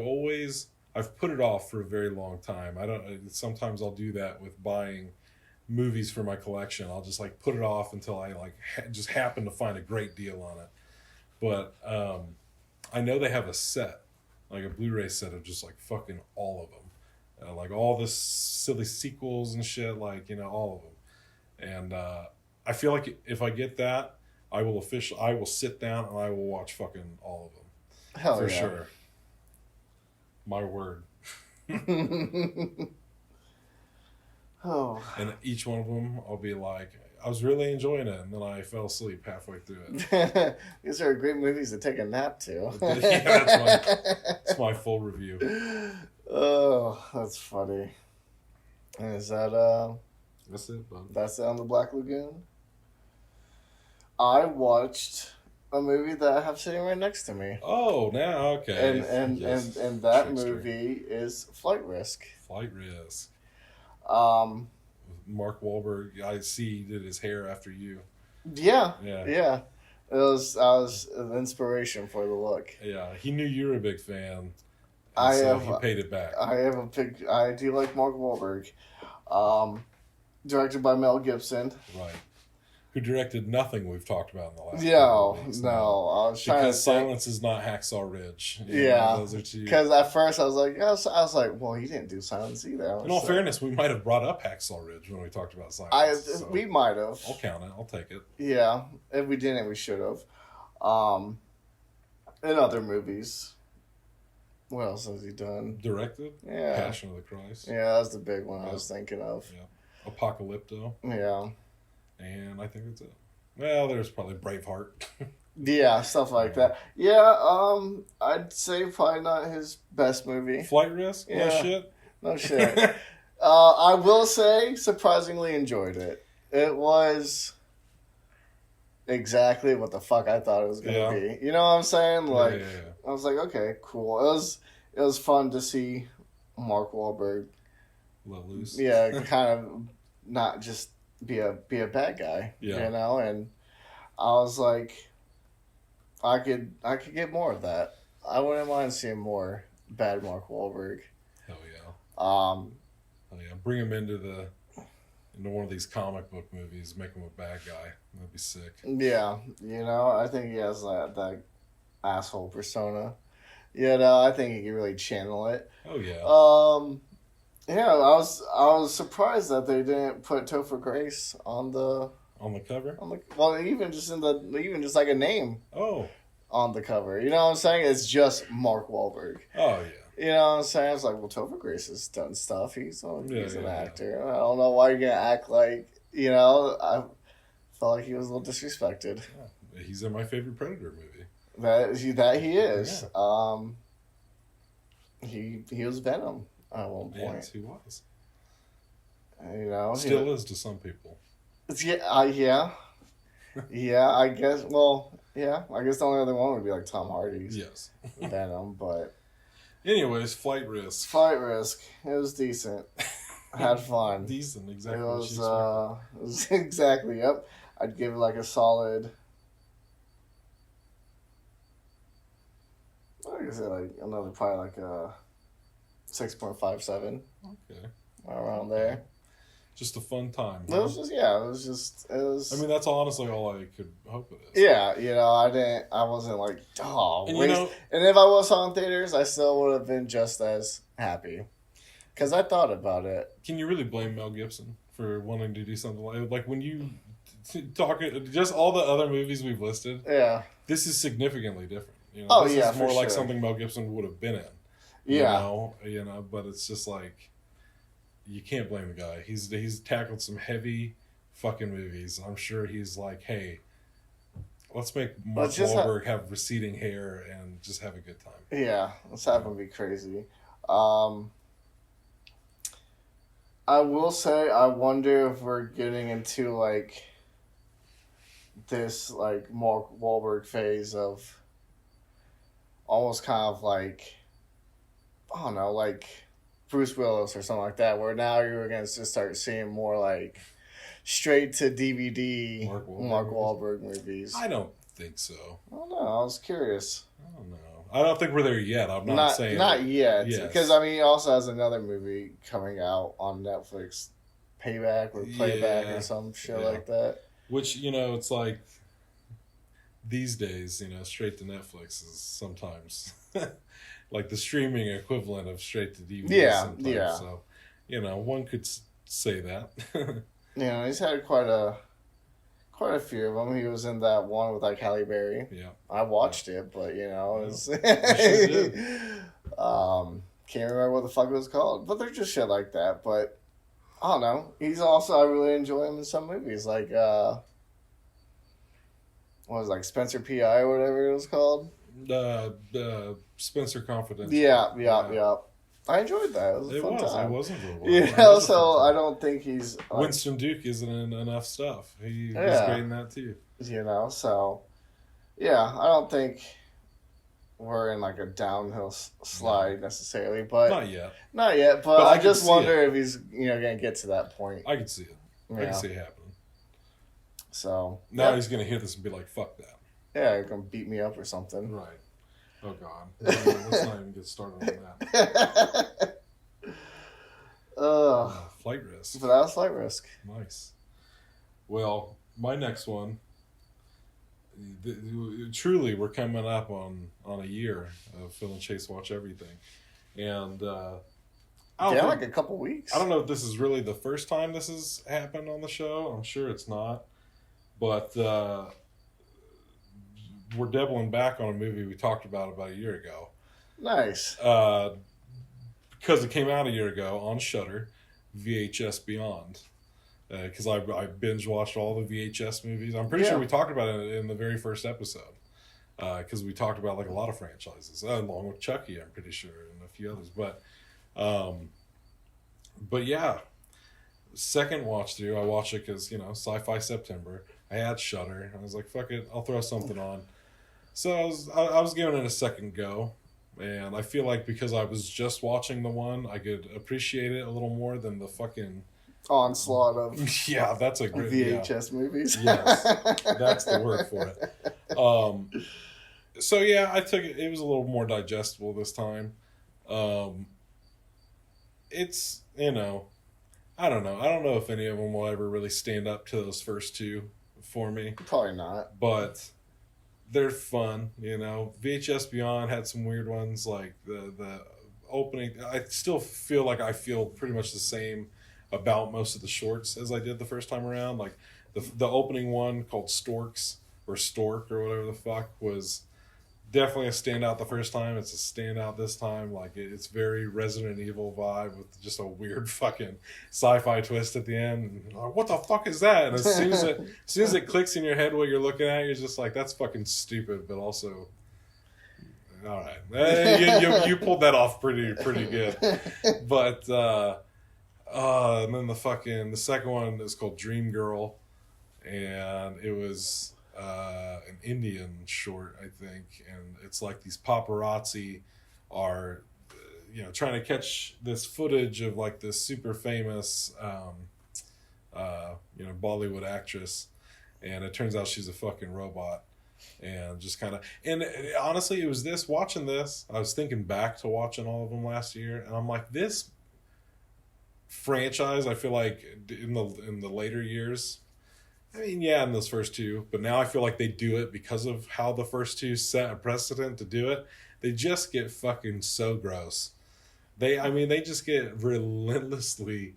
put it off for a very long time. Sometimes I'll do that with buying movies for my collection. I'll just like put it off until I like just happen to find a great deal on it. But I know they have a set, like a Blu-ray set of just like fucking all of them, like all the silly sequels and shit, like, you know, all of them. And I feel like if I get that, I will sit down and I will watch fucking all of them. Hell for yeah. sure. My word. Oh. And each one of them, I'll be like, I was really enjoying it, and then I fell asleep halfway through it. These are great movies to take a nap to. Yeah, that's my full review. Oh, that's funny. And is that That's it, bud. That's it on the Black Lagoon? I watched a movie that I have sitting right next to me. Oh, now okay. And Yes. and that Trickster. movie is Flight Risk. Flight Risk. Mark Wahlberg, I see he did his hair after you. Yeah, Yeah. yeah. I was an inspiration for the look. Yeah, he knew you were a big fan. He paid it back. I do like Mark Wahlberg. Directed by Mel Gibson. Right. Who directed nothing we've talked about in the last No, couple of weeks. no. I was trying because to Silence is not Hacksaw Ridge. Yeah. Those are two. Because at first I was like, well, he didn't do Silence either. In all fairness, we might have brought up Hacksaw Ridge when we talked about Silence. We might have. I'll count it. I'll take it. Yeah. If we didn't, we should have. In other movies. What else has he done? Directed? Yeah. Passion of the Christ. Yeah, that was the big one I was thinking of. Yeah. Apocalypto. Yeah. And I think that's it. Well, there's probably Braveheart. Yeah, stuff like that. Yeah, I'd say probably not his best movie. Flight Risk? Yeah. No shit? No shit. I will say, surprisingly enjoyed it. It was exactly what the fuck I thought it was going to be. You know what I'm saying? Like, I was like, okay, cool. It was fun to see Mark Wahlberg let loose. Yeah, kind of not just be a bad guy. Yeah. You know, and I was like, I could get more of that. I wouldn't mind seeing more bad Mark Wahlberg. Hell yeah. Oh yeah. Bring him into one of these comic book movies, make him a bad guy. That'd be sick. Yeah, you know, I think he has that asshole persona. You know, I think he can really channel it. Oh yeah. Yeah, I was surprised that they didn't put Topher Grace on the cover. Even just like a name. Oh. On the cover, you know what I'm saying? It's just Mark Wahlberg. Oh yeah. You know what I'm saying? I was like, well, Topher Grace has done stuff. He's an actor. I don't know why you're gonna act like, you know. I felt like he was a little disrespected. Yeah. He's in my favorite Predator movie. That he is. Yeah. He was Venom at one point. Yes, he was. You know, still is to some people. Yeah. Yeah, I guess. Well, yeah, I guess the only other one would be like Tom Hardy's. Yes. Venom, but. Anyways, Flight Risk. Flight Risk. It was decent. Had fun. Decent, exactly. It was exactly. Yep. I'd give it like a solid. Like I said, like another probably like a 6.57. Okay. Around there. Just a fun time. Huh? It was. I mean, that's honestly all I could hope it is. Yeah, you know, I wasn't like, and and if I was on theaters, I still would have been just as happy. Because I thought about it. Can you really blame Mel Gibson for wanting to do something like when you talk, just all the other movies we've listed? Yeah. This is significantly different. You know, this is more like sure. something Mel Gibson would have been in. Yeah. You know, but it's just like, you can't blame the guy. He's tackled some heavy fucking movies. I'm sure he's like, hey, let's make Mark Wahlberg have receding hair and just have a good time. Yeah, let's have him be crazy. I will say, I wonder if we're getting into like this like Mark Wahlberg phase of almost kind of like, I don't know, like Bruce Willis or something like that, where now you're going to just start seeing more like straight to DVD Mark Wahlberg movies. I don't think so. I don't know. I was curious. I don't know. I don't think we're there yet. I'm not saying not yet. Yes. Because I mean, he also has another movie coming out on Netflix, Payback or Playback or some shit like that. Which, you know, it's like these days, you know, straight to Netflix is sometimes like the streaming equivalent of straight to DVD. Yeah. So, you know, one could say that. Yeah, he's had quite a few of them. He was in that one with like Halle Berry. Yeah, I watched it, but you know, it's sure did. Can't remember what the fuck it was called. But they're just shit like that. But I don't know. He's also, I really enjoy him in some movies, like what was it, like Spencer P.I. or whatever it was called. Spencer Confidential. Yeah. I enjoyed that. It was a fun time. It was enjoyable. You know, so I don't think he's like, Winston Duke isn't in enough stuff. He's great in that too. You know, so yeah, I don't think we're in like a downhill slide necessarily, but Not yet. Not yet, but I I just wonder it. if he's gonna get to that point. I can see it. Yeah. I can see it happening. So now he's gonna hear this and be like, "Fuck that." Yeah, he's gonna beat me up or something. Right. Oh God. Let's not even get started on that. Flight risk. But that was flight risk. Nice. Well, my next one. Truly, we're coming up on a year of Phil and Chase Watch Everything, and like a couple weeks. I don't know if this is really the first time this has happened on the show. I'm sure it's not, but we're doubling back on a movie we talked about a year ago. Nice. Because it came out a year ago on Shudder, VHS Beyond. Because I binge watched all the VHS movies. I'm pretty sure we talked about it in the very first episode. Because we talked about like a lot of franchises, along with Chucky, I'm pretty sure, and a few others. But yeah, second watch through, I watched it because Sci-Fi September. I had Shudder. I was like, fuck it, I'll throw something on. So I was giving it a second go, and I feel like because I was just watching the one, I could appreciate it a little more than the fucking onslaught of that's a great VHS movies. Yes, that's the word for it. So yeah, I took it. It was a little more digestible this time. It's I don't know. I don't know if any of them will ever really stand up to those first two for me. Probably not. But they're fun. VHS Beyond had some weird ones, like the opening. I still feel like I feel pretty much the same about most of the shorts as I did the first time around. Like the opening one called Storks or Stork or whatever the fuck was definitely a standout the first time. It's a standout this time. Like it's very Resident Evil vibe with just a weird fucking sci-fi twist at the end. And, what the fuck is that? And as soon as it clicks in your head what you're looking at, you're just like, that's fucking stupid, but also all right. You pulled that off pretty good. But and then the second one is called Dream Girl, and it was an Indian short, I think, and it's like these paparazzi are trying to catch this footage of like this super famous Bollywood actress, and it turns out she's a fucking robot. And just kind of, and honestly, it was watching this, I was thinking back to watching all of them last year, and I'm like, this franchise, I feel like in the later years, I mean, yeah, in those first two, but now I feel like they do it because of how the first two set a precedent to do it. They just get fucking so gross. They just get relentlessly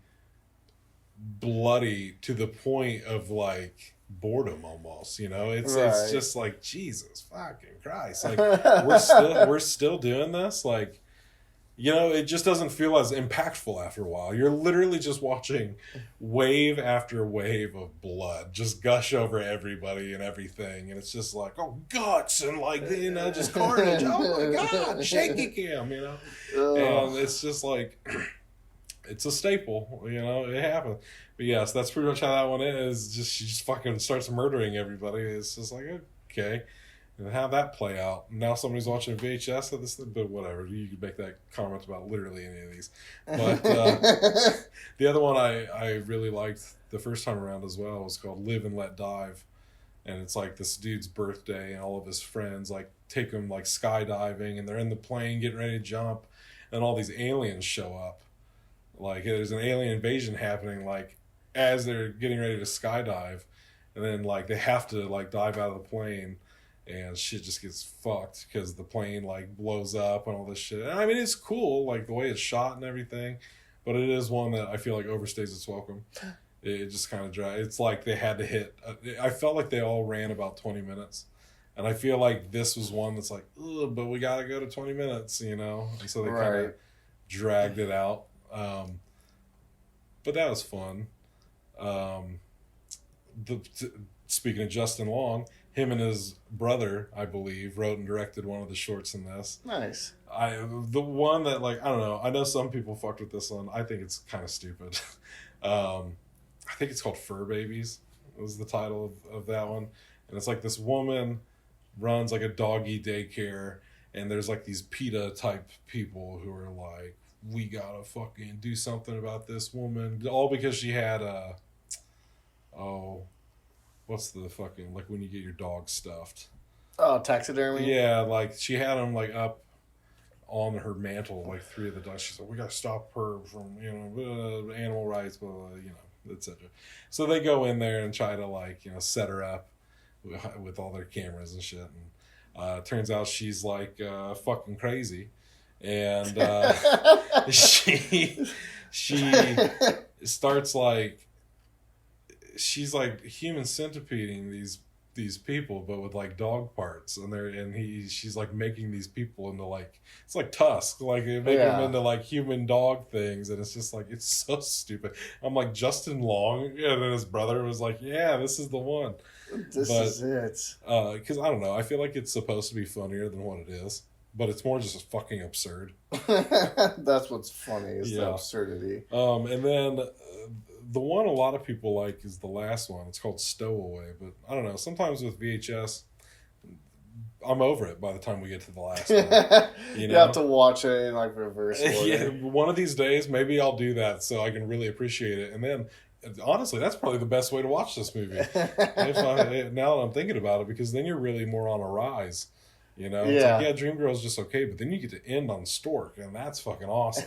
bloody to the point of like boredom almost. It's just like, Jesus fucking Christ, like we're still doing this, like. It just doesn't feel as impactful after a while. You're literally just watching wave after wave of blood just gush over everybody and everything. And it's just like, oh, guts and like, just carnage. Oh my God, shaky cam, And it's just like, it's a staple, it happens. But yes, that's pretty much how that one is. She just fucking starts murdering everybody. It's just like, okay. And have that play out. Now somebody's watching VHS of this, but whatever. You could make that comment about literally any of these. But the other one I really liked the first time around as well was called Live and Let Dive. And it's like this dude's birthday, and all of his friends like take him like skydiving, and they're in the plane getting ready to jump, and all these aliens show up. Like there's an alien invasion happening like as they're getting ready to skydive, and then like they have to like dive out of the plane. And shit just gets fucked because the plane like blows up and all this shit. And I mean, it's cool, like the way it's shot and everything, but it is one that I feel like overstays its welcome. It just kind of dry. It's like they had to hit. I felt like they all ran about 20 minutes, and I feel like this was one that's like, ugh, but we got to go to 20 minutes, And so they kind of dragged it out. But that was fun. Speaking of Justin Long. Him and his brother, I believe, wrote and directed one of the shorts in this. Nice. The one that, like, I don't know. I know some people fucked with this one. I think it's kind of stupid. I think it's called Fur Babies. Was the title of that one. And it's like this woman runs like a doggy daycare, and there's like these PETA type people who are like, we gotta fucking do something about this woman, all because she had what's the fucking, like when you get your dog stuffed? Oh, taxidermy. Yeah, like she had them like up on her mantle, like 3 of the dogs. She's like, we gotta stop her from, animal rights, blah, blah, etc. So they go in there and try to like, set her up with all their cameras and shit. And turns out she's like fucking crazy, and she starts like, she's like human centipeding these people, but with like dog parts, and she's like making these people into like, it's like Tusk, like making them into like human dog things, and it's just like, it's so stupid. I'm like, Justin Long, and then his brother was like, yeah, this is the one. This is it. Because I don't know, I feel like it's supposed to be funnier than what it is, but it's more just fucking absurd. That's what's funny, is the absurdity. And then the one a lot of people like is the last one. It's called Stowaway, but I don't know. Sometimes with VHS, I'm over it by the time we get to the last one. You have to watch it in like reverse order. Yeah, one of these days, maybe I'll do that so I can really appreciate it. And then, honestly, that's probably the best way to watch this movie. Now that I'm thinking about it, because then you're really more on a rise. It's like, Dreamgirl's just okay, but then you get to end on Stork, and that's fucking awesome.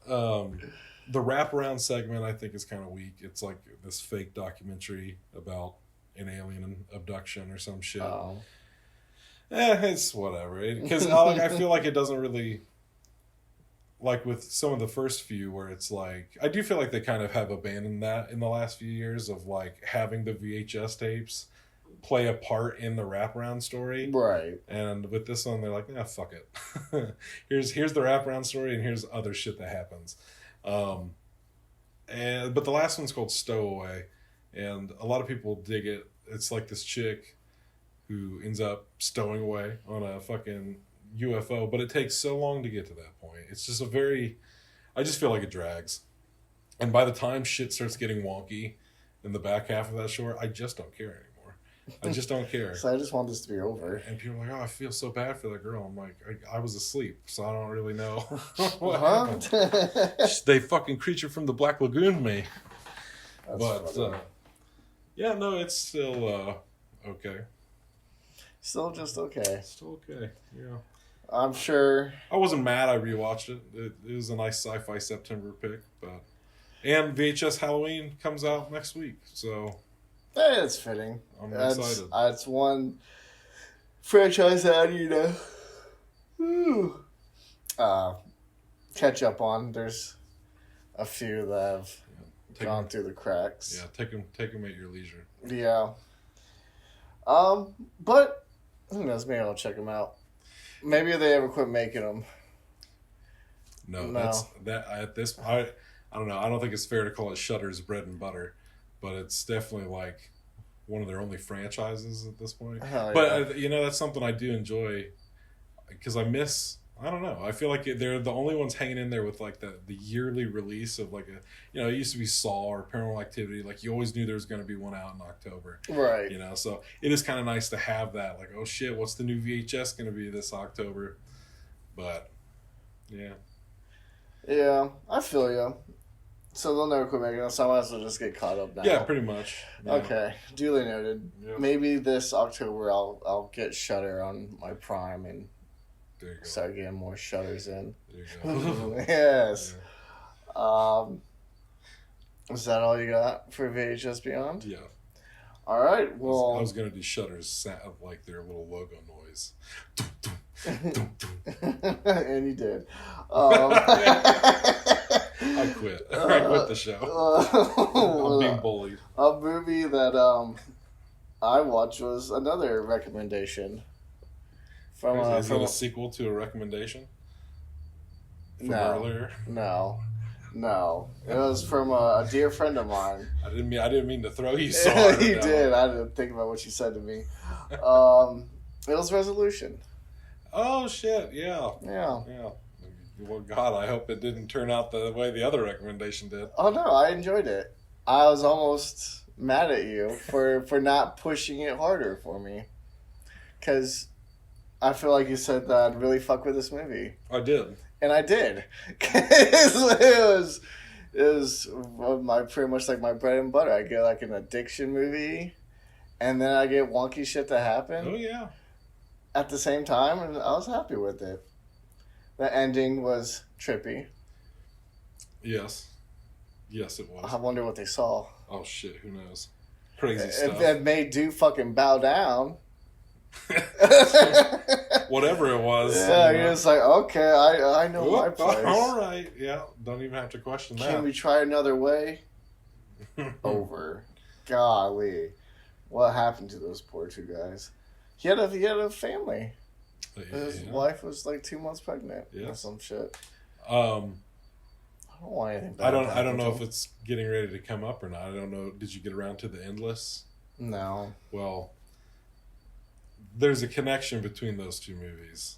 So, the wraparound segment, I think, is kind of weak. It's like this fake documentary about an alien abduction or some shit. Oh. It's whatever. Because I feel like it doesn't really, like with some of the first few, where it's like, I do feel like they kind of have abandoned that in the last few years of like having the VHS tapes play a part in the wraparound story. Right. And with this one, they're like, fuck it. here's the wraparound story, and here's other shit that happens. But the last one's called Stowaway, and a lot of people dig it. It's like this chick who ends up stowing away on a fucking UFO, but it takes so long to get to that point. It's just I just feel like it drags. And by the time shit starts getting wonky in the back half of that short, I just don't care anymore. I just don't care. So I just want this to be over. And people are like, I feel so bad for that girl. I'm like, I was asleep, so I don't really know what happened. They fucking creature from the Black Lagoon me. But, it's still okay. Still just okay. Still okay, yeah. I'm sure. I wasn't mad I rewatched it. It was a nice Sci-Fi September pick. And VHS Halloween comes out next week, so... It's fitting. I'm excited. It's one franchise that I need to catch up on. There's a few that have gone through the cracks. Yeah, take them at your leisure. Yeah. But who knows? Maybe I'll check them out. Maybe they ever quit making them. No. That's that. At this, I don't know. I don't think it's fair to call it Shudder's bread and butter. But it's definitely like one of their only franchises at this point. But that's something I do enjoy, because I don't know. I feel like they're the only ones hanging in there with like the yearly release of like it used to be Saw or Paranormal Activity. Like you always knew there was going to be one out in October. Right. So it is kind of nice to have that. Like, oh shit, what's the new VHS going to be this October? But yeah. Yeah, I feel you. So they'll never quit making them, so I might as well just get caught up now. Yeah, pretty much. Yeah. Okay, duly noted. Yeah. Maybe this October I'll get Shudder on my Prime and start getting more Shudders in. There you go. Yes. Yeah. Is that all you got for VHS Beyond? Yeah. All right. Well, I was gonna do Shudders like their little logo noise. And you did. I quit. I quit the show. I'm being bullied. A movie that I watched was another recommendation. Is it a sequel to a recommendation? From earlier? No. It was from a dear friend of mine. I didn't mean to throw you so hard. You did. I didn't think about what you said to me. It was Resolution. Oh shit! Yeah. Yeah. Well, God, I hope it didn't turn out the way the other recommendation did. Oh no, I enjoyed it. I was almost mad at you for not pushing it harder for me, because I feel like you said that I'd really fuck with this movie. I did. And I did. It was my pretty much like my bread and butter. I get like an addiction movie, and then I get wonky shit to happen. Oh yeah. At the same time, and I was happy with it. The ending was trippy. Yes. Yes, it was. I wonder what they saw. Oh shit, who knows? Crazy stuff. It made dude fucking bow down. Whatever it was. Yeah, you're just like, okay, I know my place. All right, yeah, don't even have to question that. Can we try another way? Over. Golly, what happened to those poor two guys? He had a family. His wife was like 2 months pregnant. Or some shit. I don't want anything bad. I don't know if it's getting ready to come up or not. I don't know. Did you get around to the Endless? No. Well, there's a connection between those two movies.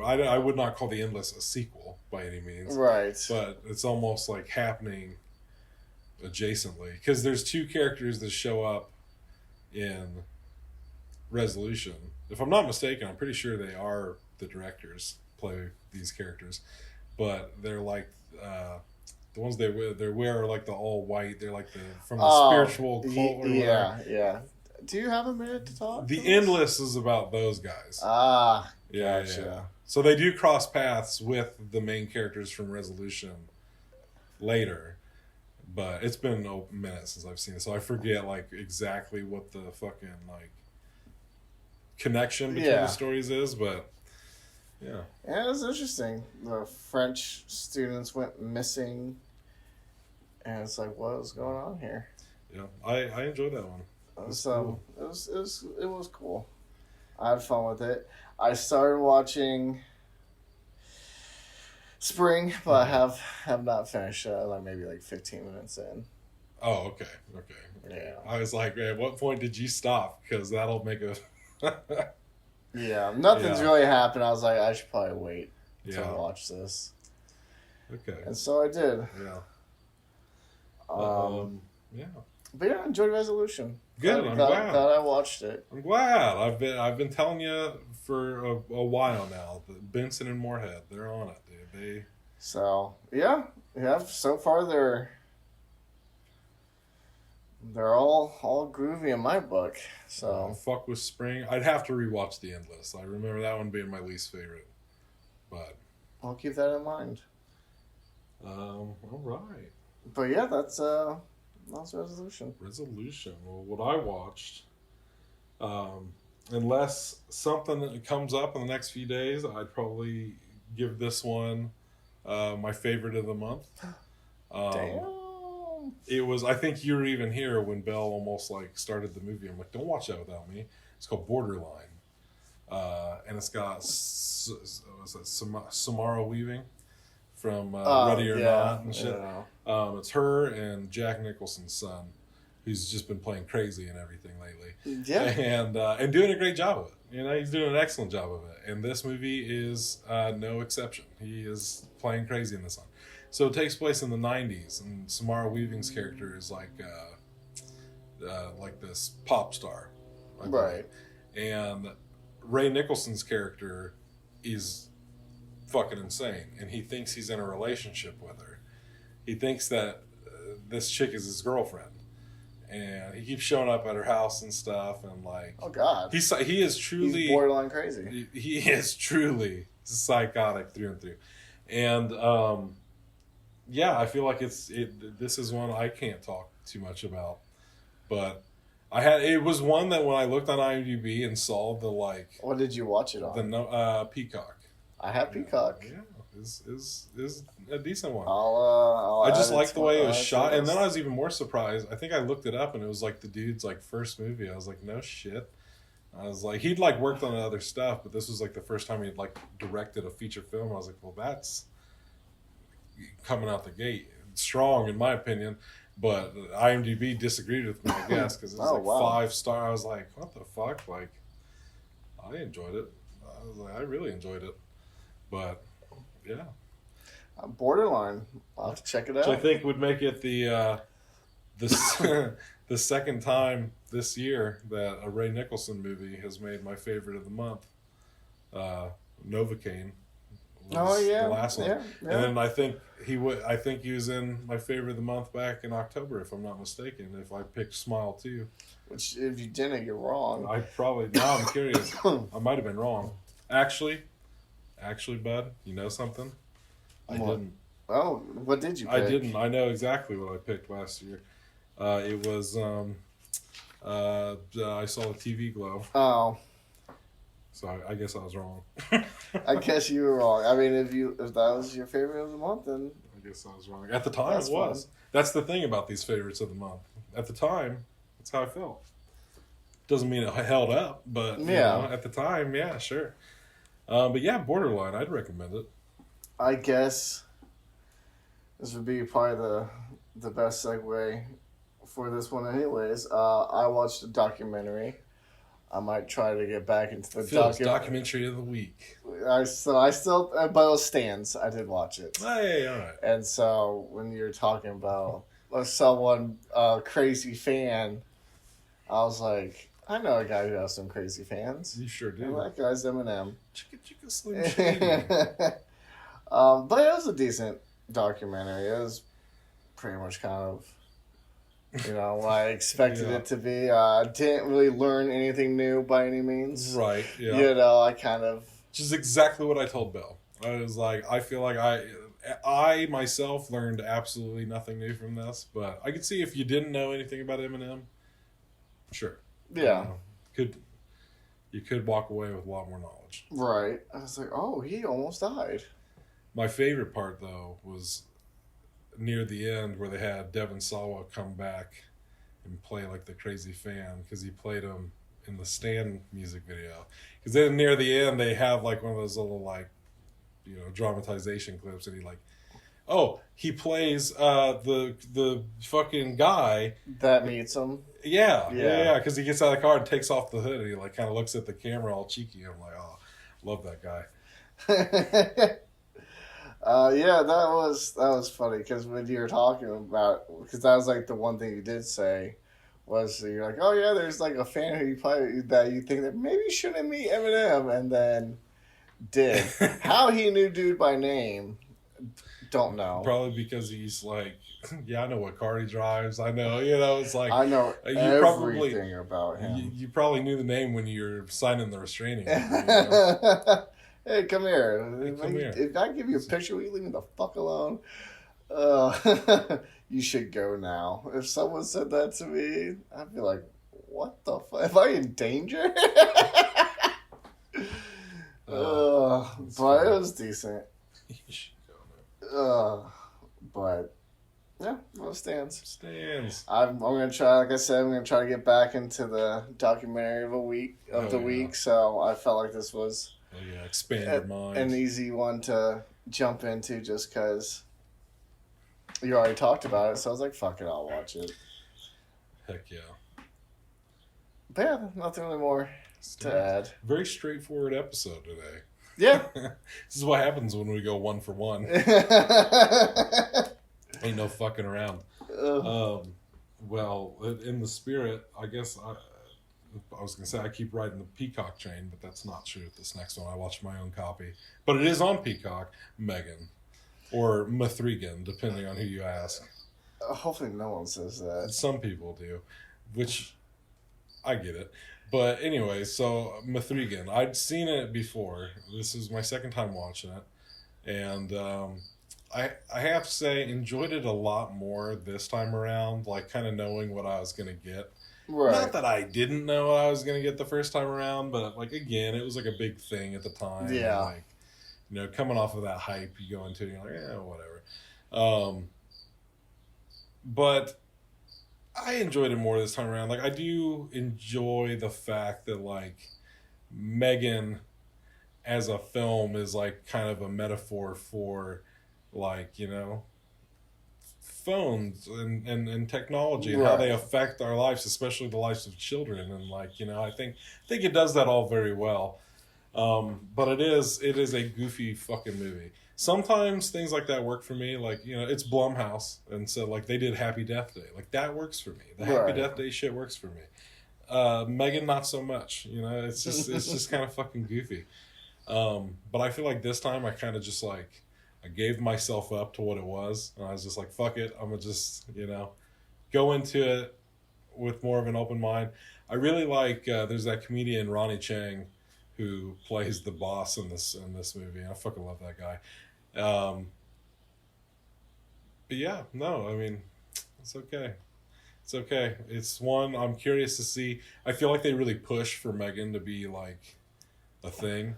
I would not call the Endless a sequel by any means. Right. But it's almost like happening adjacently. Because there's two characters that show up in Resolution. If I'm not mistaken, I'm pretty sure they are the directors play these characters. But they're like the ones they wear are like the all white. They're like from the spiritual cult or whatever. Yeah. Do you have a minute to talk? The Endless is about those guys. Gotcha. Yeah. So they do cross paths with the main characters from Resolution later, but it's been a minute since I've seen it, so I forget like exactly what the fucking like connection between the stories is. But yeah, it was interesting. The French students went missing, and it's like, what is going on here? Yeah, I enjoyed that one. It was cool. I had fun with it. I started watching Spring, but I have not finished. Like maybe like 15 minutes in. Oh, okay. Yeah. I was like, at what point did you stop? Because that'll make a. Yeah, nothing's really happened. I was like, I should probably wait to watch this. Okay. And so I did. Yeah. Yeah. But yeah, I enjoyed Resolution. Good. I'm glad. Glad I watched it. I'm glad. I've been telling you for a while now. Benson and Moorhead, they're on it, dude. So yeah. So far they're all groovy in my book. So fuck with Spring. I'd have to rewatch The Endless. I remember that one being my least favorite, but I'll keep that in mind. All right. But yeah, that's Resolution. Well, what I watched, unless something comes up in the next few days, I'd probably give this one my favorite of the month. Damn. It was. I think you were even here when Belle almost like started the movie. I'm like, don't watch that without me. It's called Borderline, and it's got Samara Weaving from Ready or Not and shit. Yeah. It's her and Jack Nicholson's son, who's just been playing crazy and everything lately. Yeah. And doing a great job of it. You know, he's doing an excellent job of it. And this movie is no exception. He is playing crazy in this one. So it takes place in the 90s, and Samara Weaving's character is like this pop star. Right. And Ray Nicholson's character is fucking insane, and he thinks he's in a relationship with her. He thinks that this chick is his girlfriend, and he keeps showing up at her house and stuff, and like, oh god, he is truly he's borderline crazy. He is truly psychotic through and through, and yeah, I feel like this is one I can't talk too much about, but it was one that when I looked on IMDb and saw the like, what did you watch it on? The Peacock. I have Peacock. Yeah, is a decent one. I'll I just add like it the way it was to shot, my and then list. I was even more surprised. I think I looked it up, and it was like the dude's like first movie. I was like, no shit. I was like, he'd like worked on other stuff, but this was like the first time he'd like directed a feature film. I was like, well, that's coming out the gate strong in my opinion. But IMDb disagreed with me, I guess, because it was 5 star. I was like, what the fuck? Like, I enjoyed it. I was like, I really enjoyed it. But yeah, Borderline. I'll have to check it out. which I think would make it the second time this year that a Ray Nicholson movie has made my favorite of the month. Novocaine. Oh yeah, the last one. yeah. And then I think he was in my favorite of the month back in October, if I'm not mistaken. If I picked Smile too, Which if you didn't, you're wrong. I probably now I'm curious. I might have been wrong. Actually, bud, you know something? I didn't. Oh, what did you pick? I didn't. I know exactly what I picked last year. It was I saw the TV Glow. Oh. So I guess I was wrong. I guess you were wrong. I mean, if that was your favorite of the month, then I guess I was wrong. At the time, it was. Fun. That's the thing about these favorites of the month. At the time, that's how I felt. Doesn't mean it held up, but you know, at the time, yeah, sure. But yeah, Borderline, I'd recommend it. I guess this would be probably the best segue for this one, anyways. I watched a documentary. I might try to get back into the documentary of the week. I still, but it was Stands. I did watch it. Hey, all right. And so when you're talking about someone crazy fan, I was like, I know a guy who has some crazy fans. You sure do. And that guy's Eminem. Chicka Slim Shady. But it was a decent documentary. It was pretty much kind of, you know, what I expected it to be. I didn't really learn anything new by any means. Right, yeah. You know, I kind of... Which is exactly what I told Bill. I was like, I feel like I myself learned absolutely nothing new from this, but I could see if you didn't know anything about Eminem, sure. Yeah. You could walk away with a lot more knowledge. Right. I was like, oh, he almost died. My favorite part, though, was near the end where they had Devon Sawa come back and play like the crazy fan because he played him in the Stan music video. Because then near the end they have like one of those little like, you know, dramatization clips, and he plays the fucking guy that meets him. Yeah, because he gets out of the car and takes off the hood and he like kind of looks at the camera all cheeky. I'm like, oh, love that guy. Yeah, that was funny because when you were talking about, because that was like the one thing you did say was you're like, oh yeah, there's like a fan who you play that you think that maybe shouldn't meet Eminem, and then did. How he knew dude by name, don't know. Probably because he's like, yeah, I know what car he drives. I know, you know, it's like I know everything about him. You probably knew the name when you were signing the restraining order. You know? Hey, come here. Here. If I give you a picture, will you leave me the fuck alone? You should go now. If someone said that to me, I'd be like, what the fuck? Am I in danger? But it was decent. You should go now. But yeah, well, Stands. I'm gonna try. Like I said, I'm gonna try to get back into the documentary of the week. So I felt like this was expand your mind. An easy one to jump into, just because you already talked about it. So I was like, "Fuck it, I'll watch it." Heck yeah. But yeah, nothing really more to add. Very straightforward episode today. Yeah. This is what happens when we go 1 for 1. Ain't no fucking around. Well, in the spirit, I guess I was going to say I keep riding the Peacock train, but that's not true with this next one. I watched my own copy. But it is on Peacock, Megan. Or Mithrigan, depending on who you ask. Hopefully no one says that. Some people do, which I get it. But anyway, so Mithrigan, I'd seen it before. This is my second time watching it. And I have to say, enjoyed it a lot more this time around, like kind of knowing what I was going to get. Right. Not that I didn't know what I was going to get the first time around, but like again, it was like a big thing at the time. Yeah. And, like, you know, coming off of that hype, you go into it, you're like, whatever. But I enjoyed it more this time around. Like, I do enjoy the fact that, like, Megan as a film is, like, kind of a metaphor for, like, you know, phones and technology and how they affect our lives, especially the lives of children. And, like, you know, I think it does that all very well. But it is a goofy fucking movie. Sometimes things like that work for me. Like, you know, it's Blumhouse, and so like they did Happy Death Day. Like that works for me. The Happy Death Day shit works for me. Megan, not so much. You know, it's just kind of fucking goofy. But I feel like this time I kind of just like I gave myself up to what it was, and I was just like, fuck it, I'm gonna just go into it with more of an open mind. I really like there's that comedian Ronnie Chang who plays the boss in this movie. I fucking love that guy. Um, but yeah, no, I mean, it's okay. It's okay. It's one I'm curious to see. I feel like they really push for Megan to be like a thing,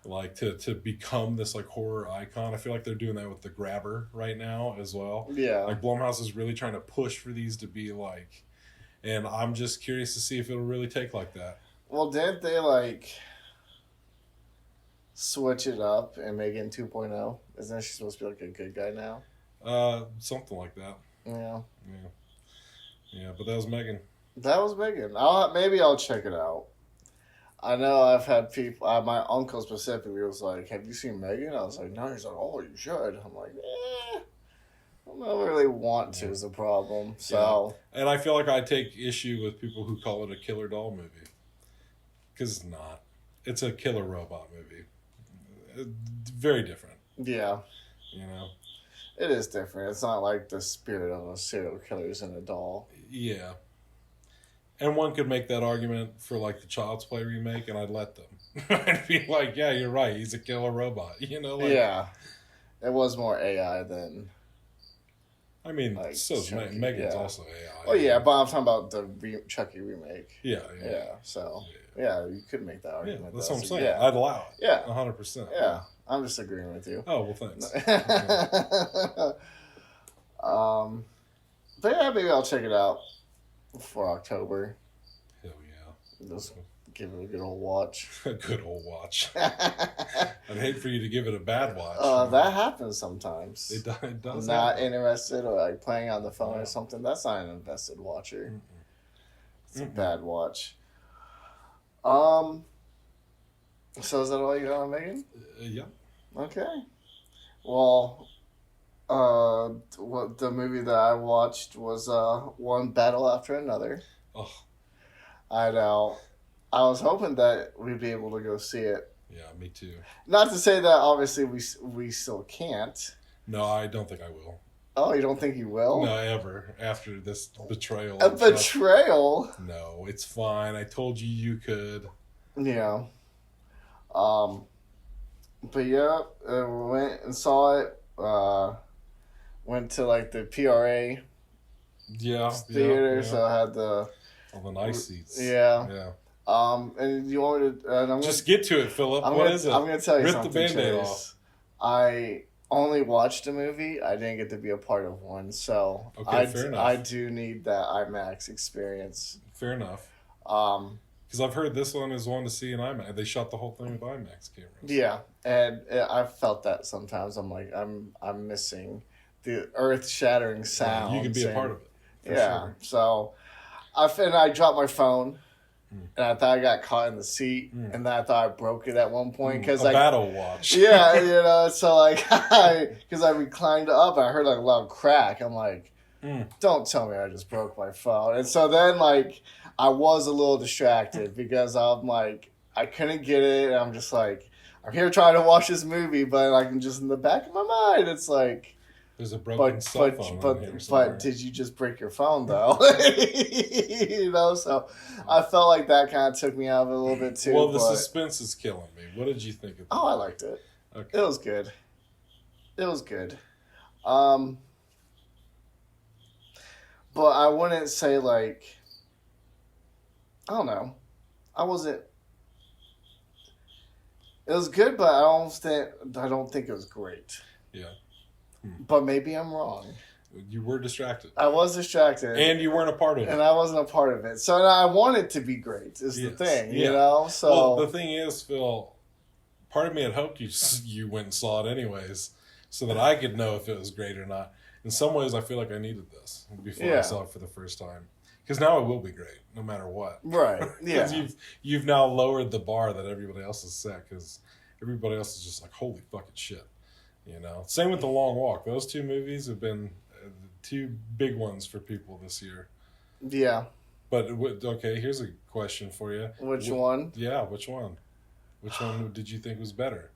like to become this like horror icon. I feel like they're doing that with The Grabber right now as well. Yeah. Like Blumhouse is really trying to push for these to be like, and I'm just curious to see if it'll really take like that. Well, didn't they like switch it up and make it 2.0? Isn't she supposed to be like a good guy now? Something like that. Yeah. Yeah. Yeah, but that was Megan. That was Megan. Maybe I'll check it out. I know I've had people. My uncle specifically was like, "Have you seen Megan?" I was like, "No." He's like, "Oh, you should." I'm like, "Eh, I don't really want to." Is the problem. So, yeah. And I feel like I take issue with people who call it a killer doll movie, because it's not. It's a killer robot movie. Very different. Yeah. You know. It is different. It's not like the spirit of a serial killer is in a doll. Yeah. And one could make that argument for like the Child's Play remake, and I'd let them. I'd be like, yeah, you're right. He's a killer robot. Like, yeah. It was more AI than... I mean, like, so Chucky, Megan's also AI. Oh, yeah, but I'm talking about the Chucky remake. Yeah. So, yeah, you could make that argument. Yeah, that's what I'm saying. Yeah. I'd allow it. Yeah. 100%. Yeah. I'm just agreeing with you. Oh, well, thanks. But yeah, maybe I'll check it out for October. Hell yeah. Just give it a good old watch. A good old watch. I'd hate for you to give it a bad watch. That happens sometimes. It does. Not happen. interested or like playing on the phone or something. That's not an invested watcher. It's a bad watch. So is that all you got on Megan? Yeah. Okay. Well, what the movie that I watched was One Battle After Another. Oh. I know. I was hoping that we'd be able to go see it. Yeah, me too. Not to say that obviously we still can't. No, I don't think I will. Oh, you don't think you will? No, ever. After this betrayal. A betrayal? No, it's fine. I told you could. Yeah. But yeah, went and saw it. Went to like the PRA theater, so I had all the nice seats. Yeah. And you want me to? Just get to it, Philip. What is it? I'm gonna tell you Rip something. the Band-Aid Chase. off. I only watched a movie. I didn't get to be a part of one, so fair enough. I do need that IMAX experience. Fair enough. Because I've heard this one is one to see in IMAX. They shot the whole thing with IMAX cameras. Yeah, and I've felt that sometimes. I'm like, I'm missing the earth-shattering sound. You could be a part of it. Sure. So I dropped my phone, and I thought I got caught in the seat, and then I thought I broke it at one point because battle watch. Yeah, so like because I reclined up, and I heard like a loud crack. I'm like, don't tell me I just broke my phone. And so then like I was a little distracted because I'm like I couldn't get it, and I'm just like I'm here trying to watch this movie, but like I'm just in the back of my mind, it's like. There's a broken cell phone on here somewhere. But did you just break your phone though? So I felt like that kind of took me out of it a little bit too. Well, the suspense is killing me. What did you think of that? Oh, I liked it. Okay. It was good. But I wouldn't say like I don't know. I wasn't. It was good, but I don't think it was great. Yeah. But maybe I'm wrong. You were distracted. I was distracted. And you weren't a part of it. And I wasn't a part of it. So I want it to be great, is the thing, you know? So well, the thing is, Phil, part of me had hoped you went and saw it anyways so that I could know if it was great or not. In some ways, I feel like I needed this before I saw it for the first time. Because now it will be great, no matter what. Right, yeah. Because you've now lowered the bar that everybody else has set, because everybody else is just like, holy fucking shit. You know, same with The Long Walk. Those two movies have been two big ones for people this year. Yeah. But okay, here's a question for you. Which one? Yeah, which one? Which one did you think was better?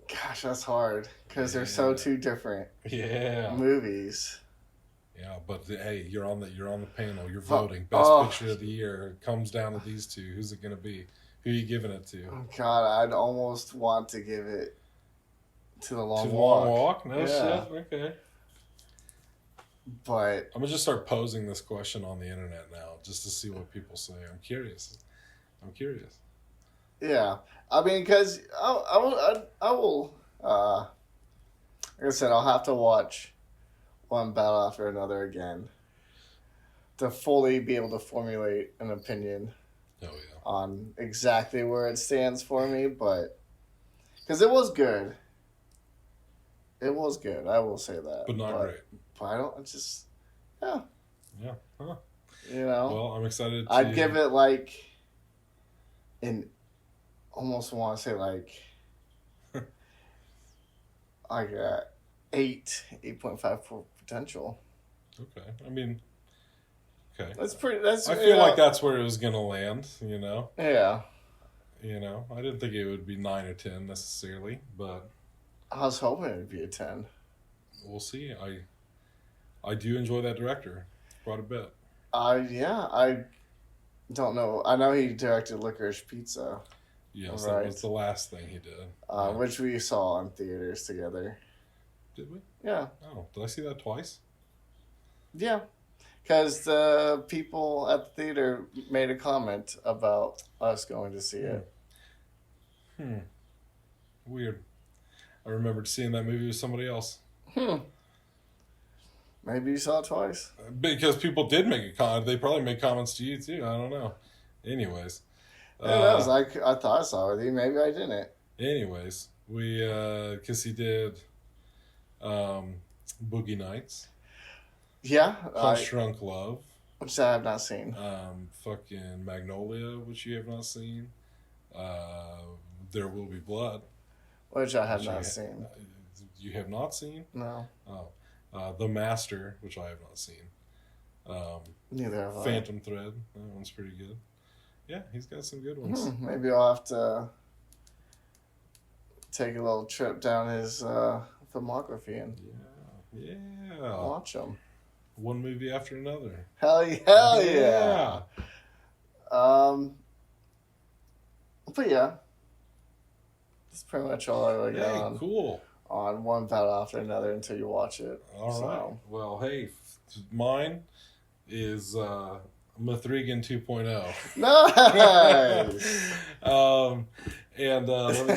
Gosh, that's hard because they're so two different movies. Yeah, but hey, you're on the panel. You're voting best picture of the year. It comes down to these two. Who's it going to be? Who are you giving it to? God, I'd almost want to give it to The Long Walk. Long Walk? No shit. Okay. But I'm gonna just start posing this question on the internet now, just to see what people say. I'm curious. Yeah, I mean, because I will. Like I said, I'll have to watch one battle after another again to fully be able to formulate an opinion on exactly where it stands for me. But because it was good, I will say that, but not great. But I don't. It's just yeah. Huh. You know. Well, I'm excited. I'd give it like almost want to say like a 8.5 for potential. Okay, I mean, okay. I feel like that's where it was gonna land. You know. Yeah. You know, I didn't think it would be 9 or 10 necessarily, but I was hoping it would be a 10. We'll see. I do enjoy that director quite a bit. I don't know. I know he directed Licorice Pizza. Yes, right. That was the last thing he did. Which we saw in theaters together. Did we? Yeah. Oh, did I see that twice? Yeah. Because the people at the theater made a comment about us going to see it. Weird. I remembered seeing that movie with somebody else. Maybe you saw it twice. Because people did make a comment. They probably made comments to you too. I don't know. Anyways. I thought I saw it with you. Maybe I didn't. Anyways, because he did Boogie Nights. Yeah. Punch Drunk Love. Which I have not seen. Fucking Magnolia, which you have not seen. There Will Be Blood. Which I have not seen. You have not seen? No. Oh. The Master, which I have not seen. Neither have I. Phantom Thread. That one's pretty good. Yeah, he's got some good ones. Maybe I'll have to take a little trip down his filmography and watch them. One movie after another. Hell yeah. But yeah, that's pretty much all I really got on. Cool. On one battle after another until you watch it. All right. Well, hey, mine is Mithrigan 2.0. Nice. And let me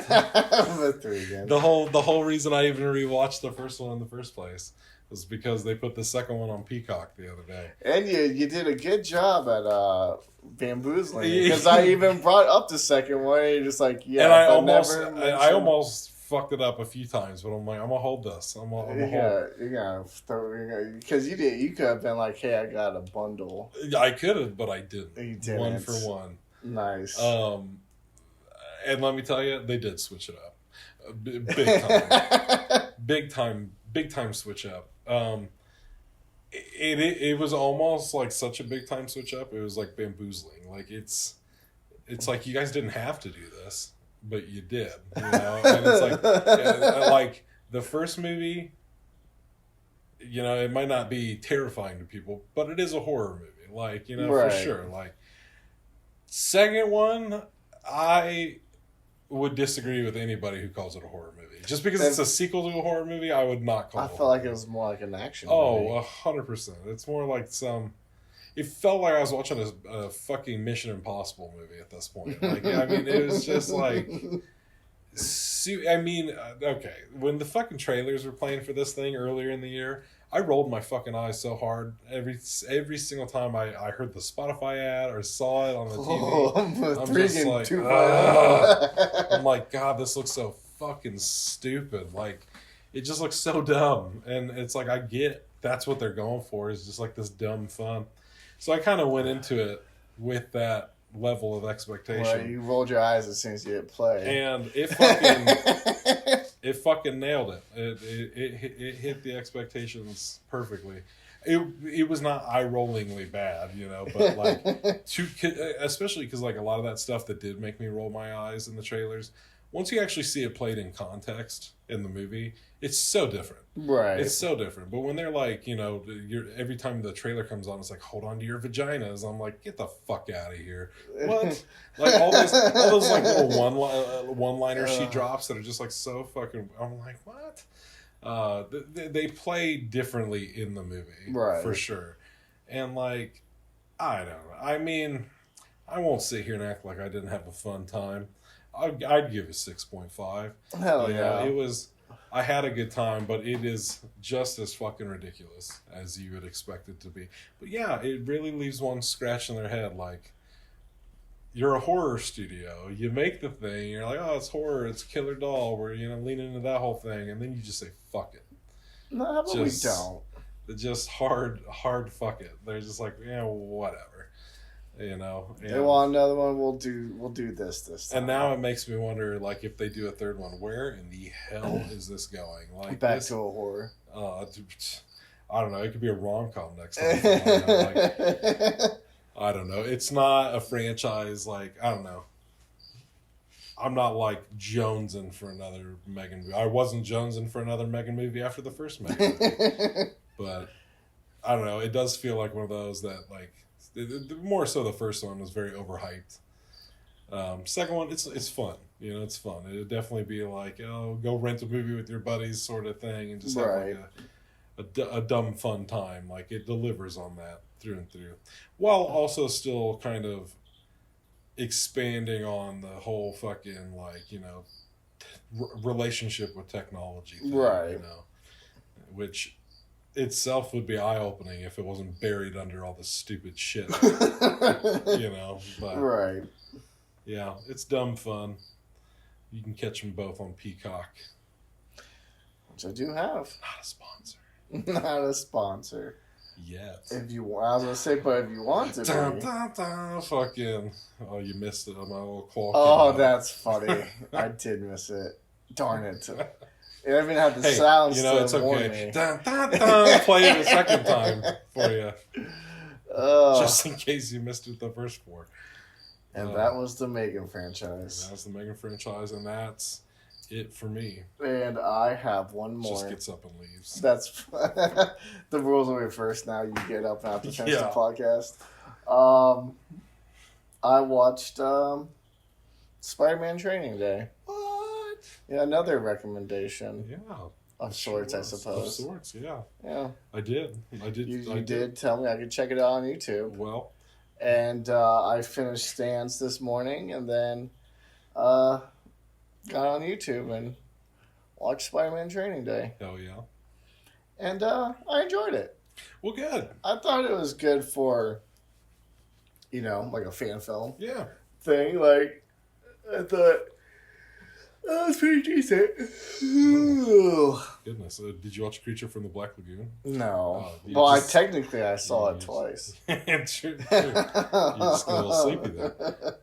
Mithrigan. The whole reason I even rewatched the first one in the first place was because they put the second one on Peacock the other day. And you did a good job at bamboozling because I even brought up the second one and you're just like, yeah. And I almost fucked it up a few times, but I'm like, I'm gonna hold this. I'm gonna hold. You're gonna throw because you did. You could have been like, hey, I got a bundle. I could have, but I didn't. You didn't. 1 for 1. Nice. And let me tell you, they did switch it up, big time switch up. It was almost like such a big time switch up. It was like bamboozling. Like it's like you guys didn't have to do this, but you did. You know, and it's like the first movie. You know, it might not be terrifying to people, but it is a horror movie. Like, you know, for sure. Like, second one, I would disagree with anybody who calls it a horror movie. Just because it's a sequel to a horror movie, I would not call it. I felt like it was more like an action movie. 100%. It's more like it felt like I was watching a fucking Mission Impossible movie at this point. Like, I mean, it was just like... okay, when the fucking trailers were playing for this thing earlier in the year, I rolled my fucking eyes so hard every single time I heard the Spotify ad or saw it on the TV. I'm just like, I'm like, God, this looks so fucking stupid. Like, it just looks so dumb. And it's like, I get that's what they're going for, is just like this dumb fun. So I kind of went into it with that level of expectation. Well, you rolled your eyes as soon as you hit play, and it fucking nailed it. It hit the expectations perfectly. it was not eye-rollingly bad, you know, but like especially because like a lot of that stuff that did make me roll my eyes in the trailers, once you actually see it played in context in the movie, it's so different. Right. It's so different. But when they're like, you know, every time the trailer comes on, it's like, hold on to your vaginas. I'm like, get the fuck out of here. What? Like all those like little one-liners she drops that are just like so fucking. I'm like, what? They play differently in the movie, right? For sure. And like, I don't know. I mean, I won't sit here and act like I didn't have a fun time. I'd give it 6.5. Hell yeah. It was. I had a good time, but it is just as fucking ridiculous as you would expect it to be. But yeah, it really leaves one scratching their head. Like, you're a horror studio. You make the thing. You're like, oh, it's horror. It's Killer Doll. We're leaning into that whole thing, and then you just say fuck it. No, but we don't. Just hard fuck it. They're just like, yeah, whatever. You know, they want another one. We'll do this time. And now it makes me wonder, like, if they do a third one, where in the hell is this going? Like back to a horror. I don't know. It could be a rom-com next time. I don't know. It's not a franchise. Like, I don't know. I'm not like jonesing for another Megan movie. I wasn't jonesing for another Megan movie after the first Megan movie. But I don't know. It does feel like one of those that, like, more so the first one was very overhyped. Second one, it's fun. You know, it's fun. It'd definitely be like, oh, go rent a movie with your buddies sort of thing and just have like a dumb fun time. Like, it delivers on that through and through. While also still kind of expanding on the whole fucking, like, you know, relationship with technology thing, right? You know, which itself would be eye-opening if it wasn't buried under all this stupid shit. You know, but right. Yeah, it's dumb fun. You can catch them both on Peacock, which I do have. Not a sponsor. Not a sponsor. Yet. If you, I was gonna say, but if you want to, fucking. Oh, you missed it on my little claw. Oh, that's funny. I did miss it. Darn it. It even had the sounds. You know, it's okay. Play it a second time for you. Just in case you missed it the first four. And that was the Megan franchise. That was the Megan franchise, and that's it for me. And I have one more. Just gets up and leaves. That's the rules are reversed now. You get up and have to finish the podcast. I watched Spider-Man Training Day. What? Yeah, another recommendation. Yeah. Of sorts, I suppose. Of sorts, yeah. Yeah. I did. You did tell me I could check it out on YouTube. Well. And I finished Stans this morning and then got on YouTube and watched Spider-Man Training Day. Hell yeah. And I enjoyed it. Well, good. I thought it was good for, you know, like a fan film. Yeah. Thing. Like, I thought that was pretty decent. Goodness. Did you watch Creature from the Black Lagoon? No. Well, I saw it twice. True. You're just a little sleepy there.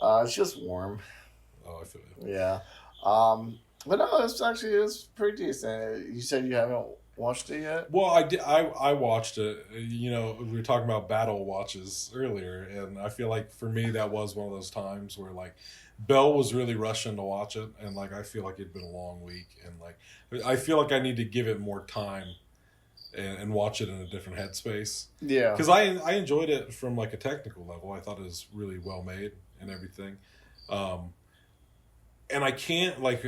It's just warm. Oh, I feel you. Yeah. But no, it's pretty decent. You said you haven't watched it yet? Well, I did. I watched it. You know, we were talking about battle watches earlier, and I feel like for me that was one of those times where, like, Belle was really rushing to watch it, and, like, I feel like it'd been a long week, and, like, I feel like I need to give it more time and watch it in a different headspace. Yeah. Because I enjoyed it from, like, a technical level. I thought it was really well made and everything. And I can't, like,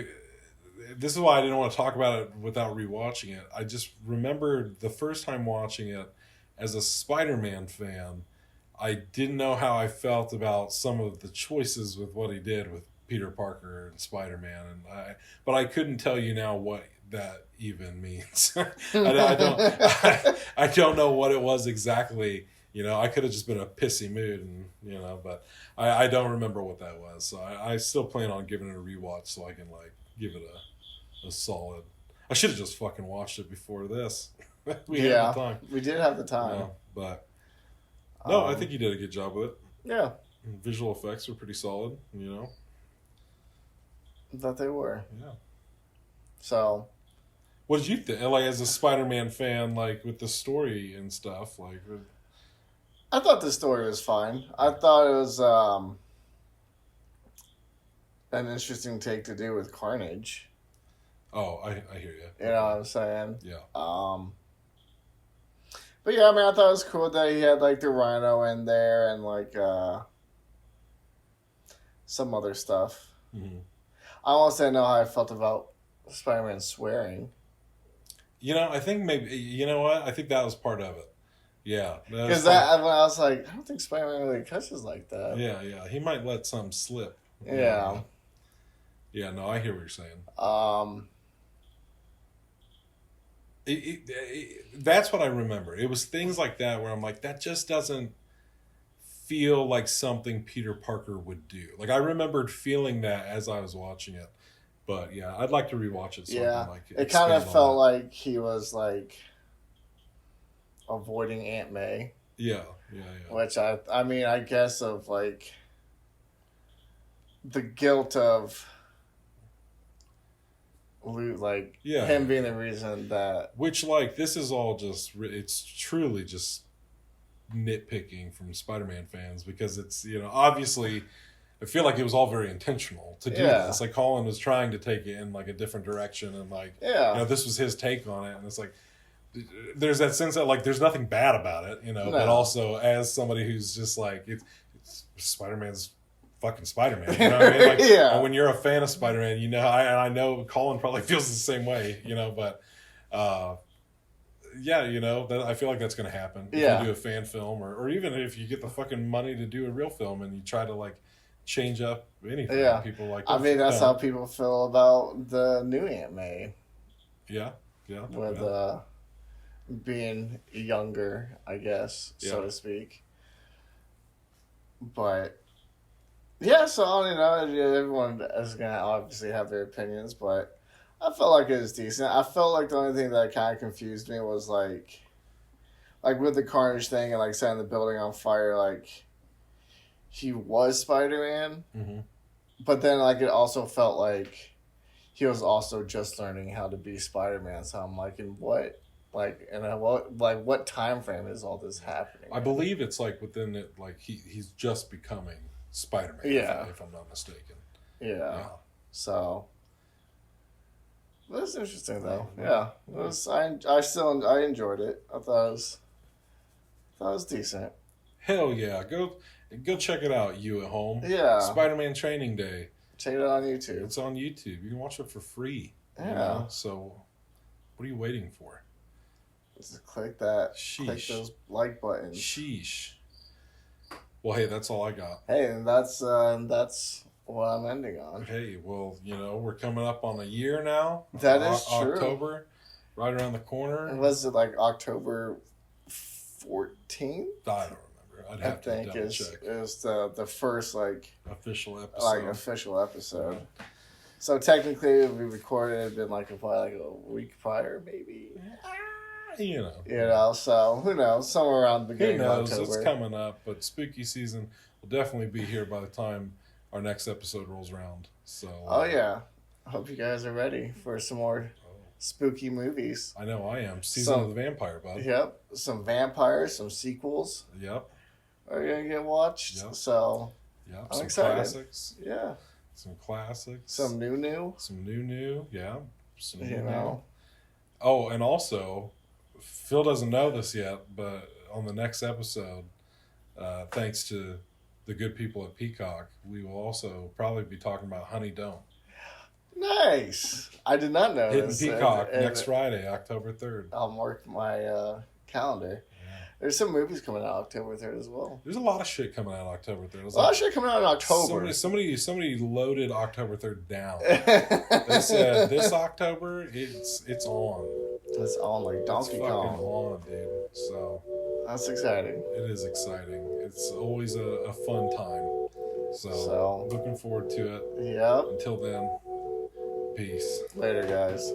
this is why I didn't want to talk about it without rewatching it. I just remember the first time watching it as a Spider-Man fan, I didn't know how I felt about some of the choices with what he did with Peter Parker and Spider-Man, but I couldn't tell you now what that even means. I don't know what it was exactly. You know, I could have just been in a pissy mood, and you know, but I don't remember what that was. So I still plan on giving it a rewatch so I can, like, give it a solid. I should have just fucking watched it before this. We had the time. We did have the time. Yeah, but no, I think you did a good job with it. Yeah. Visual effects were pretty solid, you know. I thought they were. Yeah. So, What did you think? Like, as a Spider-Man fan, like, with the story and stuff, like... I thought the story was fine. I thought it was an interesting take to do with Carnage. Oh, I hear you. You know what I'm saying? Yeah. But yeah, I mean, I thought it was cool that he had, like, the Rhino in there and, like, some other stuff. Mm-hmm. I almost didn't know how I felt about Spider-Man swearing. You know, I think maybe... You know what? I think that was part of it. Yeah. Because I was like, I don't think Spider-Man really cusses like that. Yeah. He might let some slip. Yeah. Yeah, no, I hear what you're saying. That's what I remember. It was things like that where I'm like, that just doesn't feel like something Peter Parker would do. Like, I remembered feeling that as I was watching it. But yeah, I'd like to rewatch it. So yeah, I can, like, it kind of felt like he was like avoiding Aunt May. Yeah. Which I mean, I guess of like the guilt of like him being the reason that. Which, like, this is all just, it's truly just nitpicking from Spider-Man fans because it's, you know, obviously I feel like it was all very intentional to do this. Like, Colin was trying to take it in like a different direction and like, you know, this was his take on it. And it's like, there's that sense that like, there's nothing bad about it, you know, but also as somebody who's just like, it's Spider-Man's fucking Spider-Man, you know what I mean? Like, and when you're a fan of Spider-Man, you know, I know Colin probably feels the same way, you know, but, yeah, you know, I feel like that's going to happen. If you do a fan film or even if you get the fucking money to do a real film and you try to like change up anything. Yeah. People like, I mean, that's how people feel about the new Aunt May. Yeah. With being younger, I guess, so to speak. But yeah, so you know, everyone is gonna obviously have their opinions, but I felt like it was decent. I felt like the only thing that kind of confused me was like with the Carnage thing and like setting the building on fire, like he was Spider-Man, but then like it also felt like he was also just learning how to be Spider-Man. So I'm like, in what, like, and what time frame is all this happening? I believe it's like within it, like he's just becoming Spider-Man. If I'm not mistaken. Yeah. So that's interesting though. Yeah, it was. I enjoyed it. I thought it was decent. Hell yeah, go check it out, you at home. Yeah, Spider-Man Training Day. Check it out on YouTube. It's on YouTube. You can watch it for free. Yeah. You know? So, what are you waiting for? Just click that. Sheesh. Click those like buttons. Sheesh. Well, hey, that's all I got. Hey, and that's what I'm ending on. Hey, well, you know, we're coming up on a year now. That is true. October, right around the corner. And was it like October 14th? I don't remember. I'd have to double check. It was the first official episode. Official episode. So technically, if we recorded, it'd been probably like a week prior, maybe. You know. So who knows? Somewhere around the beginning of October. It's coming up, but spooky season will definitely be here by the time our next episode rolls around. So. Oh yeah, I hope you guys are ready for some more spooky movies. I know I am. Season of the Vampire, bud. Yep, some vampires, some sequels. Yep. Are gonna get watched. Yep. So. Yep. I'm some excited. Classics. Yeah. Some classics. Some new. Some new. Yeah. Some you know. Oh, and also, Phil doesn't know this yet, but on the next episode, thanks to the good people at Peacock, we will also probably be talking about Honey Don't. Nice. I did not know Hitting this. Peacock next Friday, October 3rd. I'll mark my calendar. There's some movies coming out October 3rd as well. There's a lot of shit coming out October 3rd. A lot of shit coming out in October. Somebody loaded October 3rd down. They said this October, it's on. It's on like Donkey Kong. It's fucking on, dude. So that's exciting. It is exciting. It's always a fun time. So looking forward to it. Yep. Until then, peace. Later, guys.